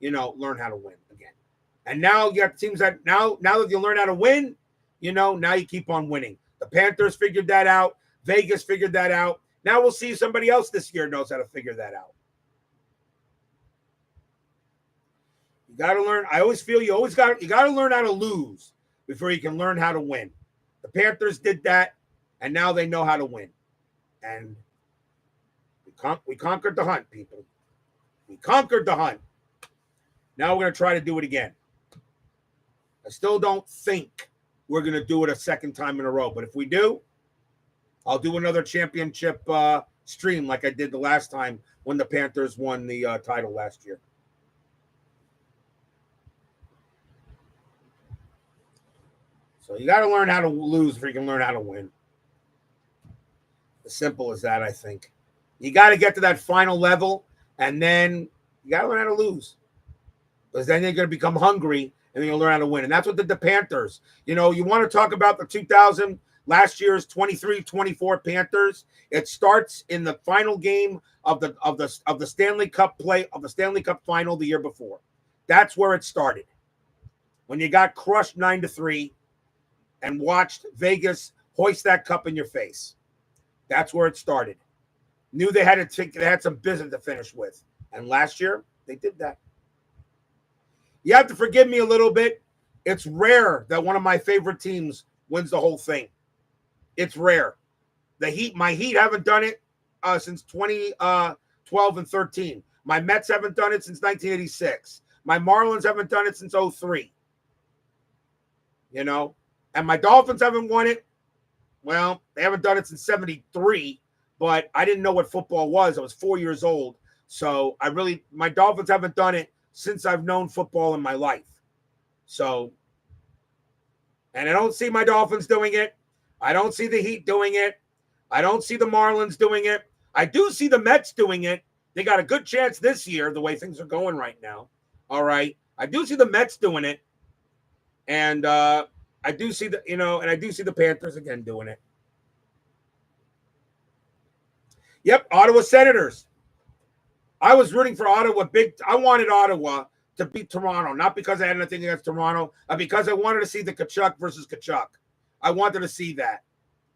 learn how to win again. And now you got teams that now that you learn how to win, now you keep on winning. The Panthers figured that out. Vegas figured that out. Now we'll see if somebody else this year knows how to figure that out. You got to learn. I always feel you got to learn how to lose before you can learn how to win. The Panthers did that, and now they know how to win. And we conquered the hunt, people. We conquered the hunt. Now we're going to try to do it again. I still don't think we're going to do it a second time in a row, but if we do, I'll do another championship stream like I did the last time when the Panthers won the title last year. So you got to learn how to lose before you can learn how to win. As simple as that, I think. You got to get to that final level, and then you got to learn how to lose. Because then you're going to become hungry, and then you'll learn how to win. And that's what did the Panthers. You want to talk about the last year's 23-24 Panthers. It starts in the final game of the Stanley Cup final the year before. That's where it started. When you got crushed 9-3 and watched Vegas hoist that cup in your face. That's where it started. Knew they had some business to finish with. And last year, they did that. You have to forgive me a little bit. It's rare that one of my favorite teams wins the whole thing. It's rare. My Heat haven't done it since 2012 and 13. My Mets haven't done it since 1986. My Marlins haven't done it since 03. And my Dolphins haven't won it. Well, they haven't done it since 73, but I didn't know what football was. I was 4 years old. So my Dolphins haven't done it since I've known football in my life. So, and I don't see my Dolphins doing it. I don't see the Heat doing it. I don't see the Marlins doing it. I do see the Mets doing it. They got a good chance this year, the way things are going right now. All right. I do see the Mets doing it. And I do see the Panthers again doing it. Yep, Ottawa Senators. I was rooting for Ottawa I wanted Ottawa to beat Toronto, not because I had anything against Toronto, but because I wanted to see the Tkachuk versus Tkachuk. I wanted to see that.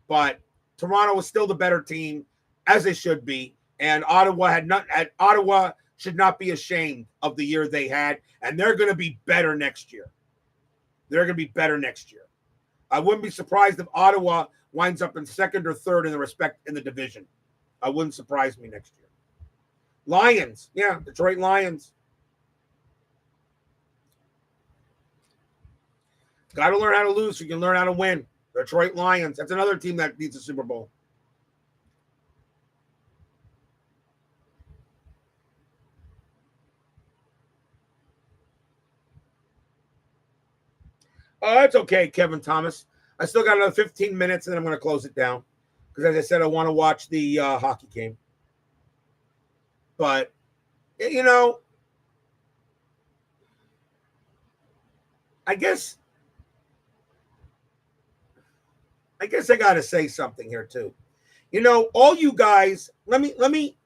But Toronto was still the better team, as they should be. And Ottawa should not be ashamed of the year they had, and they're going to be better next year. They're going to be better next year. I wouldn't be surprised if Ottawa winds up in second or third in the division. I wouldn't surprise me next year. Lions. Yeah, Detroit Lions. Got to learn how to lose so you can learn how to win. Detroit Lions. That's another team that needs a Super Bowl. Oh, that's okay, Kevin Thomas. I still got another 15 minutes, and then I'm going to close it down. Because, as I said, I want to watch the hockey game. But, I guess I got to say something here, too. All you guys, let me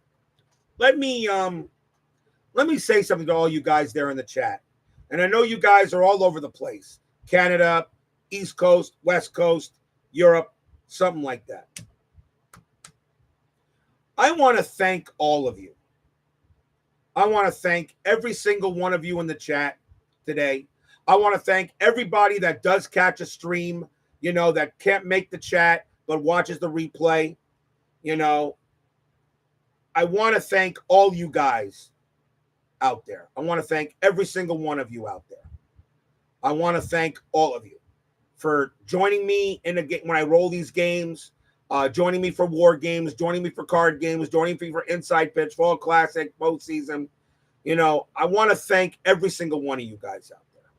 say something to all you guys there in the chat. And I know you guys are all over the place. Canada, East Coast, West Coast, Europe, something like that. I want to thank all of you. I want to thank every single one of you in the chat today. I want to thank everybody that does catch a stream, that can't make the chat but watches the replay. You know, I want to thank all you guys out there. I want to thank every single one of you out there. I want to thank all of you for joining me in the game when I roll these games, joining me for war games, joining me for card games, joining me for Inside Pitch, Fall Classic, postseason. You know, I want to thank every single one of you guys out there.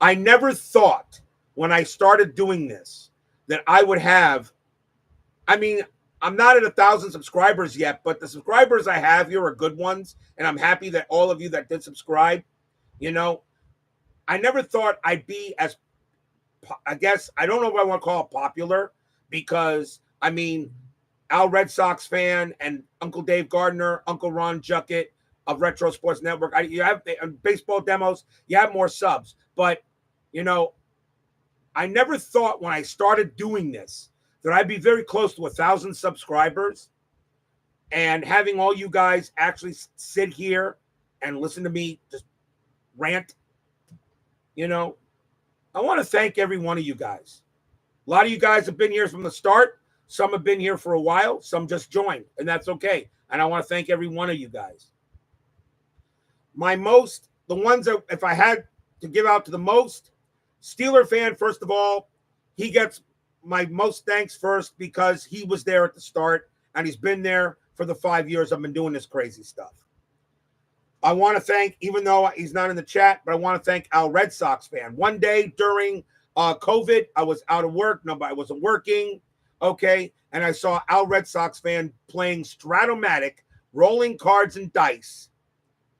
I never thought when I started doing this that I would have, I mean, I'm not at 1,000 subscribers yet, but the subscribers I have here are good ones. And I'm happy that all of you that did subscribe, you know, I never thought I'd be as, I guess, I don't know if I want to call it popular, because, I mean, Al Red Sox fan and Uncle Dave Gardner, Uncle Ron Juckett of Retro Sports Network. You have baseball demos, you have more subs. But, you know, I never thought when I started doing this that I'd be very close to 1,000 subscribers, and having all you guys actually sit here and listen to me just rant. You know, I want to thank every one of you guys. A lot of you guys have been here from the start. Some have been here for a while. Some just joined, and that's okay. And I want to thank every one of you guys. The ones that, if I had to give out to the most, Steeler fan, first of all, he gets my most thanks first because he was there at the start, and he's been there for the 5 years I've been doing this crazy stuff. I want to thank, even though he's not in the chat, but I want to thank Al Red Sox fan. One day during COVID, I was out of work. Nobody wasn't working. Okay. And I saw Al Red Sox fan playing Stratomatic, rolling cards and dice.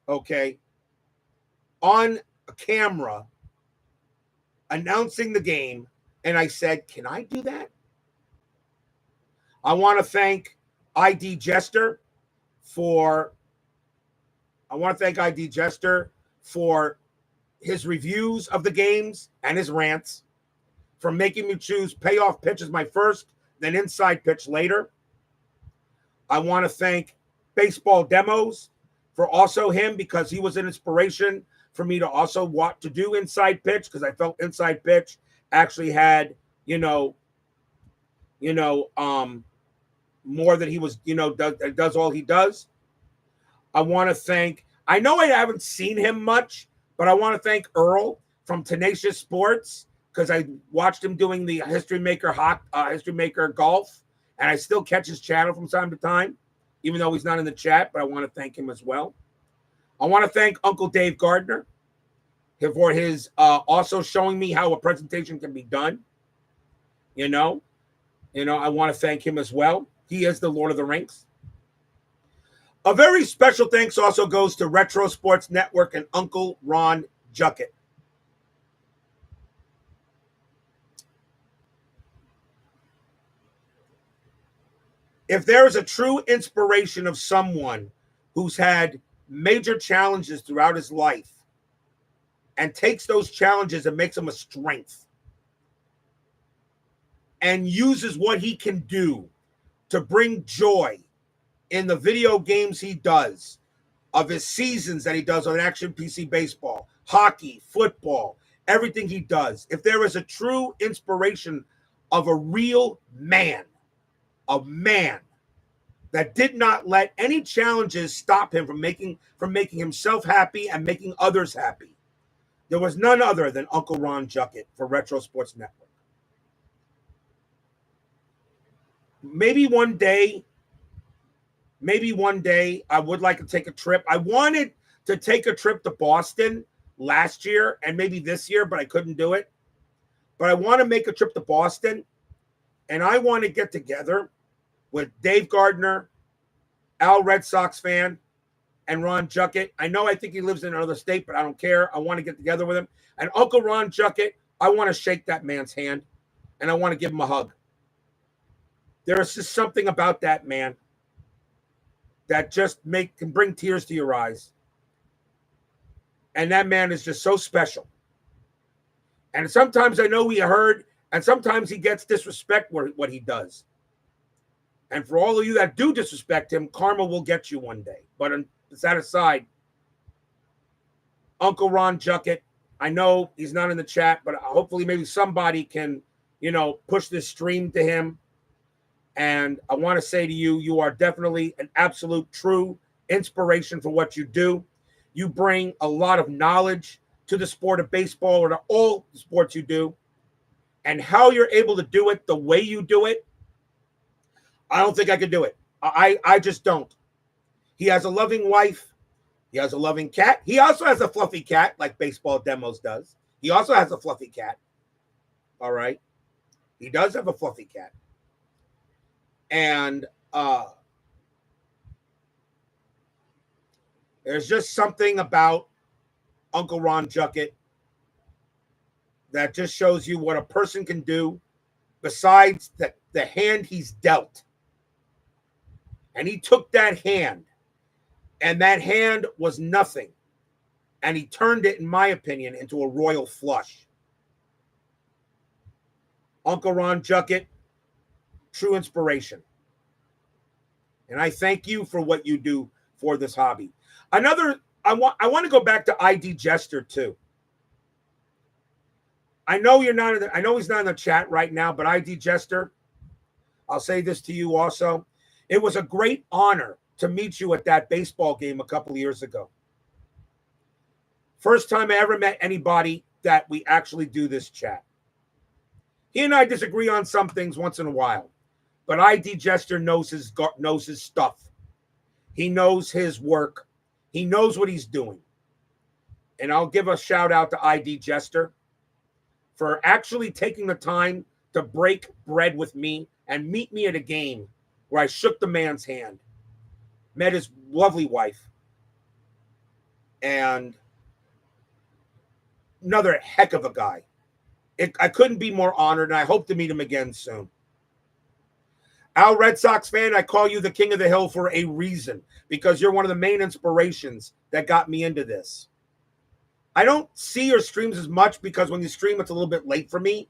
Okay. On a camera, announcing the game. And I said, can I do that? I want to thank ID Jester for his reviews of the games and his rants, for making me choose payoff pitch as my first, then inside pitch later. I want to thank Baseball Demos for also him, because he was an inspiration for me to also want to do inside pitch, because I felt inside pitch actually had, more that he was, does all he does. I want to thank, I know I haven't seen him much, but I want to thank Earl from Tenacious Sports, because I watched him doing the History Maker Golf, and I still catch his channel from time to time, even though he's not in the chat, but I want to thank him as well. I want to thank Uncle Dave Gardner for his also showing me how a presentation can be done. I want to thank him as well. He is the Lord of the Rings. A very special thanks also goes to Retro Sports Network and Uncle Ron Juckett. If there is a true inspiration of someone who's had major challenges throughout his life and takes those challenges and makes them a strength and uses what he can do to bring joy in the video games he does, of his seasons that he does on Action PC Baseball, hockey, football, everything he does. If there is a true inspiration of a real man, a man that did not let any challenges stop him from making himself happy and making others happy, there was none other than Uncle Ron Juckett for Retro Sports Network. Maybe one day I would like to take a trip. I wanted to take a trip to Boston last year and maybe this year, but I couldn't do it. But I want to make a trip to Boston, and I want to get together with Dave Gardner, Al Red Sox fan, and Ron Juckett. I think he lives in another state, but I don't care. I want to get together with him. And Uncle Ron Juckett, I want to shake that man's hand, and I want to give him a hug. There is just something about that man that just can bring tears to your eyes. And that man is just so special. And sometimes I know he heard, and sometimes he gets disrespect what he does. And for all of you that do disrespect him, karma will get you one day. But that aside, Uncle Ron Juckett, I know he's not in the chat, but hopefully maybe somebody can, push this stream to him. And I want to say to you, you are definitely an absolute true inspiration for what you do. You bring a lot of knowledge to the sport of baseball or to all the sports you do. And how you're able to do it the way you do it, I don't think I could do it. I just don't. He has a loving wife. He has a loving cat. He also has a fluffy cat, like Baseball Demos does. He also has a fluffy cat. All right. He does have a fluffy cat. And there's just something about Uncle Ron Juckett that just shows you what a person can do besides the hand he's dealt. And he took that hand, and that hand was nothing. And he turned it, in my opinion, into a royal flush. Uncle Ron Juckett, true inspiration. And I thank you for what you do for this hobby. I want to go back to ID Jester too. I know he's not in the chat right now, but ID Jester, I'll say this to you also. It was a great honor to meet you at that baseball game a couple of years ago. First time I ever met anybody that we actually do this chat. He and I disagree on some things once in a while, but ID Jester knows his stuff. He knows his work. He knows what he's doing. And I'll give a shout out to ID Jester for actually taking the time to break bread with me and meet me at a game where I shook the man's hand, met his lovely wife, and another heck of a guy. I couldn't be more honored, and I hope to meet him again soon. Al, Red Sox fan, I call you the king of the hill for a reason, because you're one of the main inspirations that got me into this. I don't see your streams as much because when you stream, it's a little bit late for me,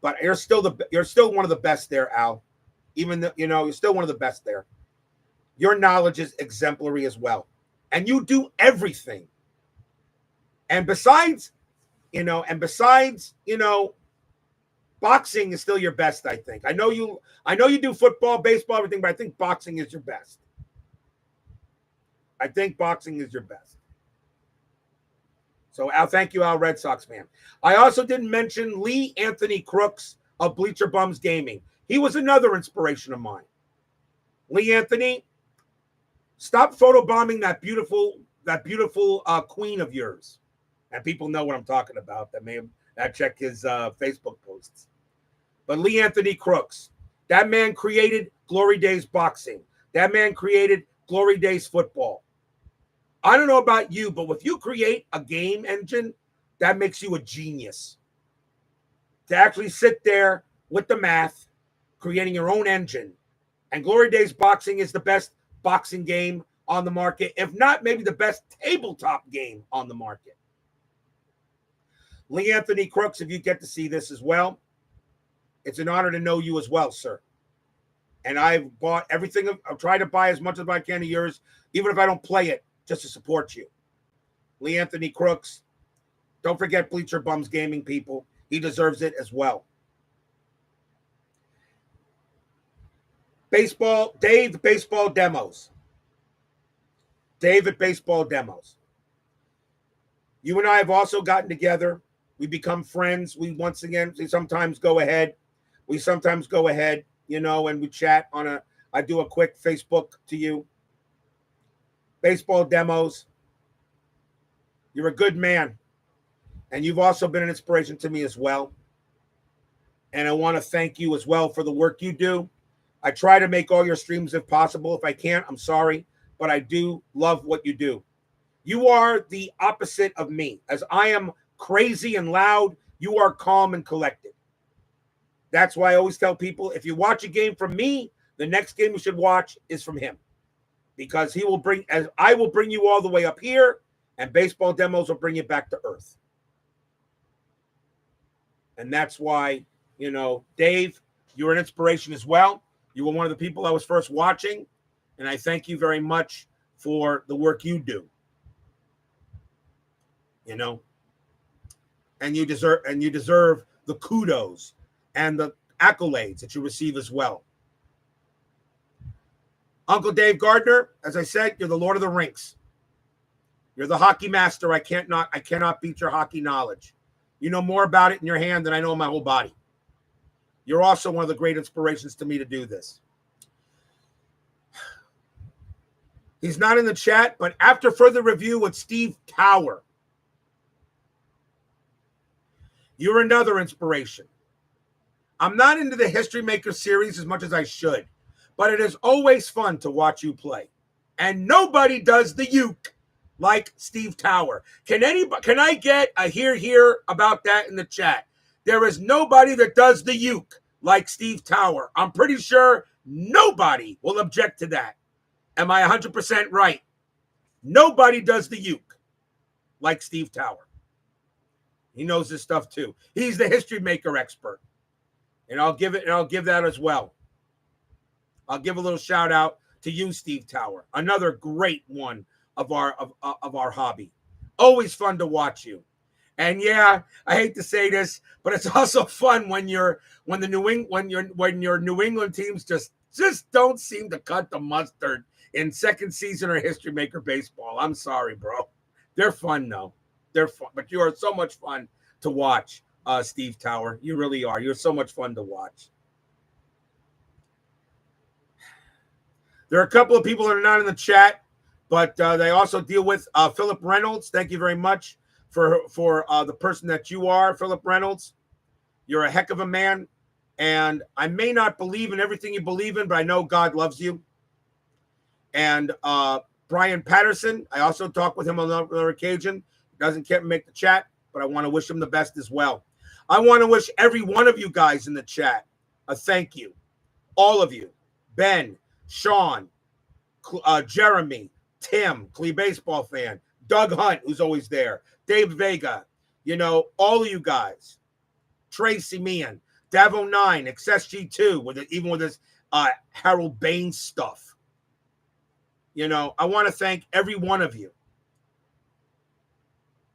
but you're still one of the best there, Al. Even though, you're still one of the best there. Your knowledge is exemplary as well. And you do everything. And besides, boxing is still your best, I think. I know you do football, baseball, everything, but I think boxing is your best. I think boxing is your best. So, Al, thank you, Al, Red Sox fan. I also didn't mention Lee Anthony Crooks of Bleacher Bums Gaming. He was another inspiration of mine. Lee Anthony, stop photobombing that beautiful queen of yours. And people know what I'm talking about that check his Facebook posts. But Lee Anthony Crooks, that man created Glory Days boxing. That man created Glory Days football. I don't know about you, but if you create a game engine, that makes you a genius. To actually sit there with the math, creating your own engine. And Glory Days boxing is the best boxing game on the market, if not maybe the best tabletop game on the market. Lee Anthony Crooks, if you get to see this as well, it's an honor to know you as well, sir. And I've bought everything. I've tried to buy as much as I can of yours, even if I don't play it, just to support you. Lee Anthony Crooks, don't forget Bleacher Bums Gaming, people. He deserves it as well. Dave Baseball Demos. Dave at Baseball Demos. You and I have also gotten together. We become friends. We sometimes go ahead. And we chat I do a quick Facebook to you. Baseball Demos. You're a good man. And you've also been an inspiration to me as well. And I want to thank you as well for the work you do. I try to make all your streams if possible. If I can't, I'm sorry. But I do love what you do. You are the opposite of me. As I am crazy and loud, you are calm and collected. That's why I always tell people, if you watch a game from me, the next game you should watch is from him. Because I will bring you all the way up here, and Baseball Demos will bring you back to earth. And that's why, Dave, you're an inspiration as well. You were one of the people I was first watching, and I thank you very much for the work you do. And you deserve the kudos and the accolades that you receive as well. Uncle Dave Gardner, as I said, you're the Lord of the Rinks. You're the hockey master. I cannot beat your hockey knowledge. You know more about it in your hand than I know in my whole body. You're also one of the great inspirations to me to do this. He's not in the chat, but after further review with Steve Tower, you're another inspiration. I'm not into the History Maker series as much as I should, but it is always fun to watch you play. And nobody does the uke like Steve Tower. Can I get a hear about that in the chat? There is nobody that does the uke like Steve Tower. I'm pretty sure nobody will object to that. Am I 100% right? Nobody does the uke like Steve Tower. He knows this stuff too. He's the History Maker expert. And I'll give that as well. I'll give a little shout out to you, Steve Tower. Another great one of our hobby. Always fun to watch you. And yeah, I hate to say this, but it's also fun when your New England teams just don't seem to cut the mustard in second season or History Maker baseball. I'm sorry, bro. They're fun though. They're fun, but you are so much fun to watch, Steve Tower. You really are. You're so much fun to watch. There are a couple of people that are not in the chat, but they also deal with Philip Reynolds. Thank you very much for the person that you are, Philip Reynolds. You're a heck of a man, and I may not believe in everything you believe in, but I know God loves you. And Brian Patterson, I also talked with him on another occasion. He doesn't care to make the chat, but I want to wish him the best as well. I want to wish every one of you guys in the chat a thank you. All of you. Ben, Sean, Jeremy, Tim, Clee Baseball fan, Doug Hunt, who's always there, Dave Vega, all of you guys, Tracy Meehan, Davo9, XSG2, even with this Harold Baines stuff. I want to thank every one of you.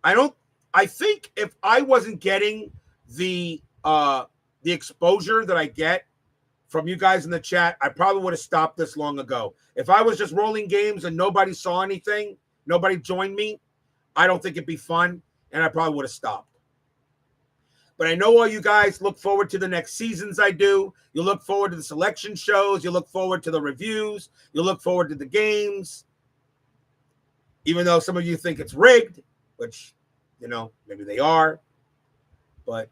I think if I wasn't getting the exposure that I get from you guys in the chat, I probably would have stopped this long ago. If I was just rolling games and nobody saw anything, nobody joined me, I don't think it'd be fun, and I probably would have stopped. But I know all you guys look forward to the next seasons I do. You look forward to the selection shows. You look forward to the reviews. You look forward to the games. Even though some of you think it's rigged, which, maybe they are. But,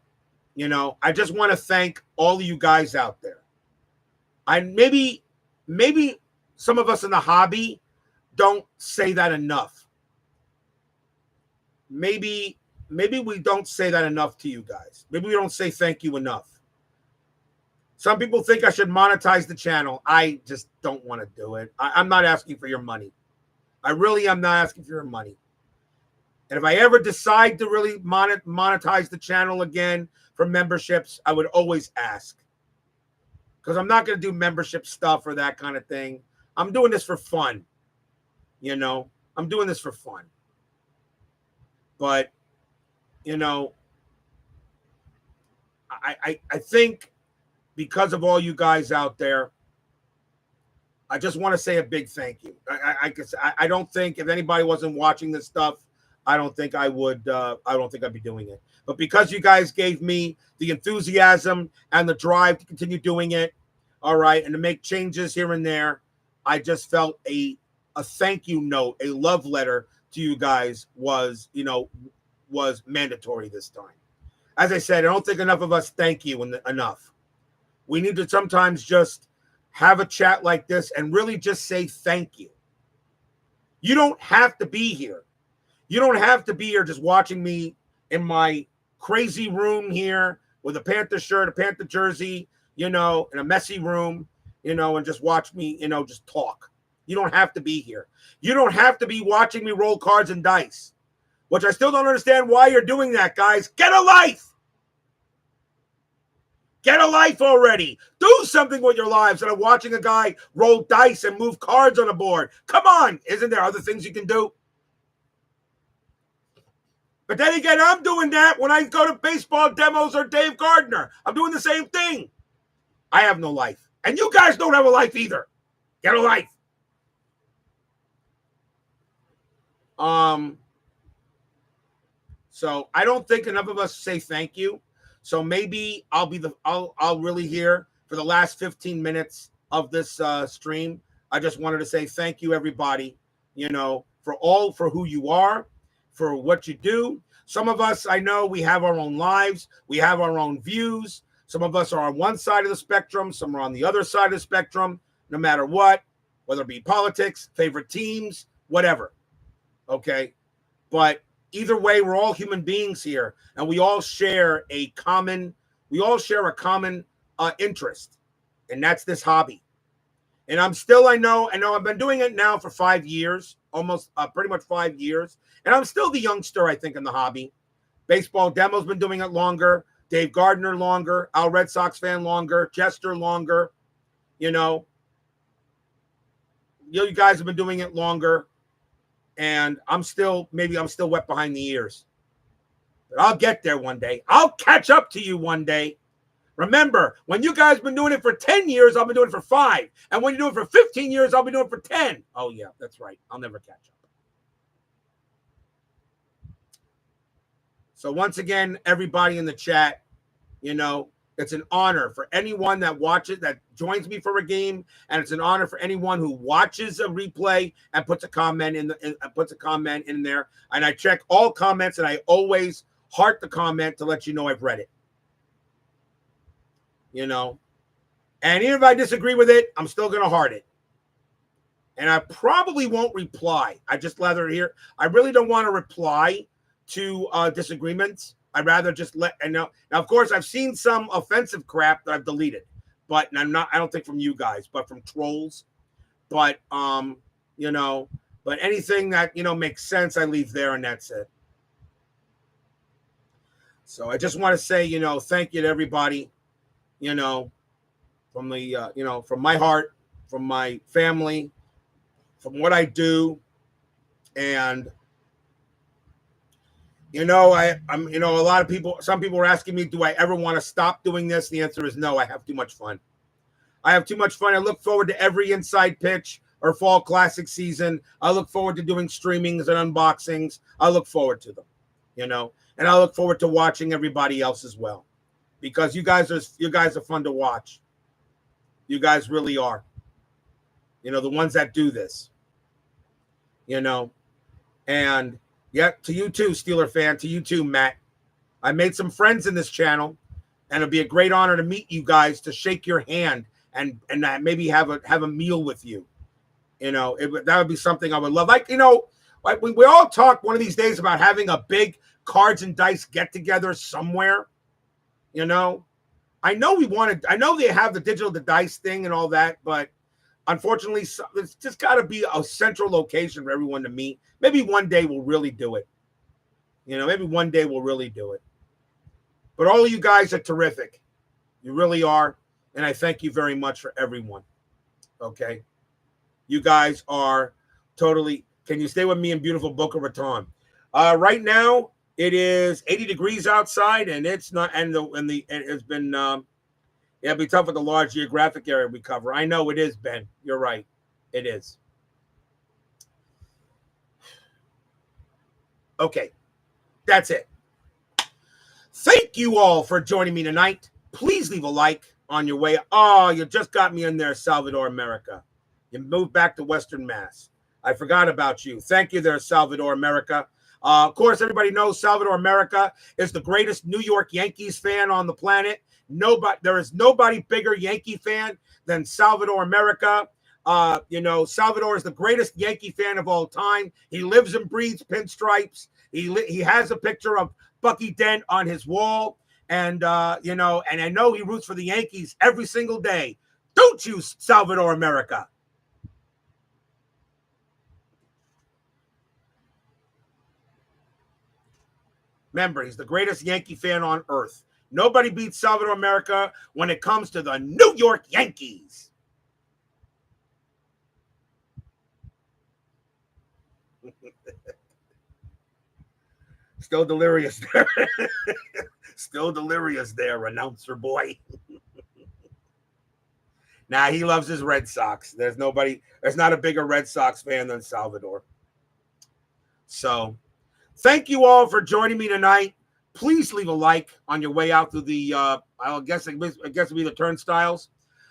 I just want to thank all of you guys out there. Maybe some of us in the hobby don't say that enough. Maybe we don't say that enough to you guys. Maybe we don't say thank you enough. Some people think I should monetize the channel. I just don't want to do it. I'm not asking for your money. I really am not asking for your money. And if I ever decide to really monetize the channel again for memberships, I would always ask. Because I'm not going to do membership stuff or that kind of thing. I'm doing this for fun. I'm doing this for fun. But, I think because of all you guys out there, I just want to say a big thank you. I don't think if anybody wasn't watching this stuff, I don't think I would. I don't think I'd be doing it. But because you guys gave me the enthusiasm and the drive to continue doing it, all right, and to make changes here and there, I just felt a thank you note, a love letter to you guys was mandatory this time. As I said, I don't think enough of us thank you enough. We need to sometimes just have a chat like this and really just say thank you. You don't have to be here. You don't have to be here just watching me in my crazy room here with a Panther shirt, a Panther jersey, in a messy room, and just watch me, just talk. You don't have to be here. You don't have to be watching me roll cards and dice, which I still don't understand why you're doing that, guys. Get a life. Get a life already. Do something with your lives instead of watching a guy roll dice and move cards on a board. Come on. Isn't there other things you can do? But then again, I'm doing that when I go to baseball demos or Dave Gardner. I'm doing the same thing. I have no life. And you guys don't have a life either. Get a life. So I don't think enough of us say thank you. So maybe I'll really here for the last 15 minutes of this stream. I just wanted to say thank you, everybody, for who you are, for what you do. Some of us, I know we have our own lives, we have our own views. Some of us are on one side of the spectrum, some are on the other side of the spectrum, no matter what, whether it be politics, favorite teams, whatever. Okay. But either way, we're all human beings here, and we all share a common interest, and that's this hobby. And I know I've been doing it now for 5 years, almost pretty much 5 years, and I'm still the youngster, I think, in the hobby. Baseball Demo's been doing it longer, Dave Gardner longer, Al Red Sox fan longer, Chester longer. You guys have been doing it longer. And I'm still wet behind the ears. But I'll get there one day. I'll catch up to you one day. Remember, when you guys been doing it for 10 years, I've been doing it for 5. And when you do it for 15 years, I'll be doing it for 10. Oh, yeah, that's right. I'll never catch up. So once again, everybody in the chat, it's an honor for anyone that watches, that joins me for a game, and it's an honor for anyone who watches a replay and puts a comment in there. And I check all comments, and I always heart the comment to let you know I've read it. And even if I disagree with it, I'm still gonna heart it. And I probably won't reply. I just rather hear. I really don't want to reply to disagreements. I'd rather just now, of course, I've seen some offensive crap that I've deleted, but I don't think from you guys, but from trolls. But, but anything that, makes sense, I leave there, and that's it. So I just want to say, thank you to everybody, from the, from my heart, from my family, from what I do. And, I'm, a lot of people, some people are asking me, do I ever want to stop doing this? The answer is no. I have too much fun. I look forward to every inside pitch or fall classic season. I look forward to doing streamings and unboxings. I look forward to them, and I look forward to watching everybody else as well, because you guys are fun to watch. You guys really are, the ones that do this, and yeah, to you too, Steeler fan, to you too, Matt. I made some friends in this channel, and it'd be a great honor to meet you guys, to shake your hand and maybe have a meal with you. That would be something I would love. Like, we all talk one of these days about having a big cards and dice get together somewhere. I know I know they have the dice thing and all that, but unfortunately, it's just got to be a central location for everyone to meet. Maybe one day we'll really do it. Maybe one day we'll really do it. But all of you guys are terrific. You really are. And I thank you very much for everyone. Okay. You guys are totally. Can you stay with me in beautiful Boca Raton? Right now, it is 80 degrees outside, and it's not, and it's been, it'll be tough with the large geographic area we cover. I know it is, Ben. You're right. It is. Okay. That's it. Thank you all for joining me tonight. Please leave a like on your way. Oh, you just got me in there, Salvador America. You moved back to Western Mass. I forgot about you. Thank you there, Salvador America. Of course, everybody knows Salvador America is the greatest New York Yankees fan on the planet. There is nobody bigger Yankee fan than Salvador America. Salvador is the greatest Yankee fan of all time. He lives and breathes pinstripes. He has a picture of Bucky Dent on his wall, and and I know he roots for the Yankees every single day. Don't you, Salvador America? Remember, he's the greatest Yankee fan on earth. Nobody beats Salvador America when it comes to the New York Yankees. Still delirious there. Still delirious there, announcer boy. Nah, he loves his Red Sox. There's not a bigger Red Sox fan than Salvador. So thank you all for joining me tonight. Please leave a like on your way out through the, I guess it'll be the turnstiles.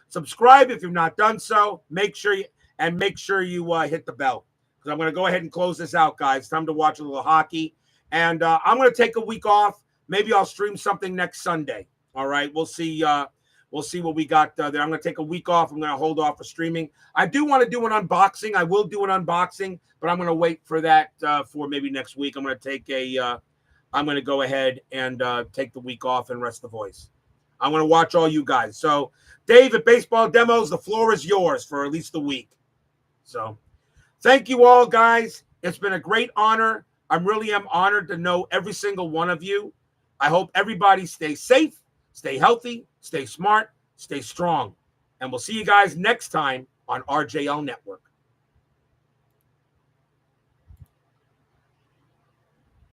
Subscribe if you've not done so. Make sure you hit the bell, because I'm going to go ahead and close this out, guys. Time to watch a little hockey, and I'm going to take a week off. Maybe I'll stream something next Sunday. All right, we'll see. We'll see what we got there. I'm going to take a week off. I'm going to hold off for streaming. I do want to do an unboxing. I will do an unboxing, but I'm going to wait for that for maybe next week. I'm going to take I'm going to go ahead and take the week off and rest the voice. I'm going to watch all you guys. So, Dave at Baseball Demos, the floor is yours for at least a week. So, thank you all, guys. It's been a great honor. I really am honored to know every single one of you. I hope everybody stays safe, stay healthy, stay smart, stay strong. And we'll see you guys next time on RJL Network.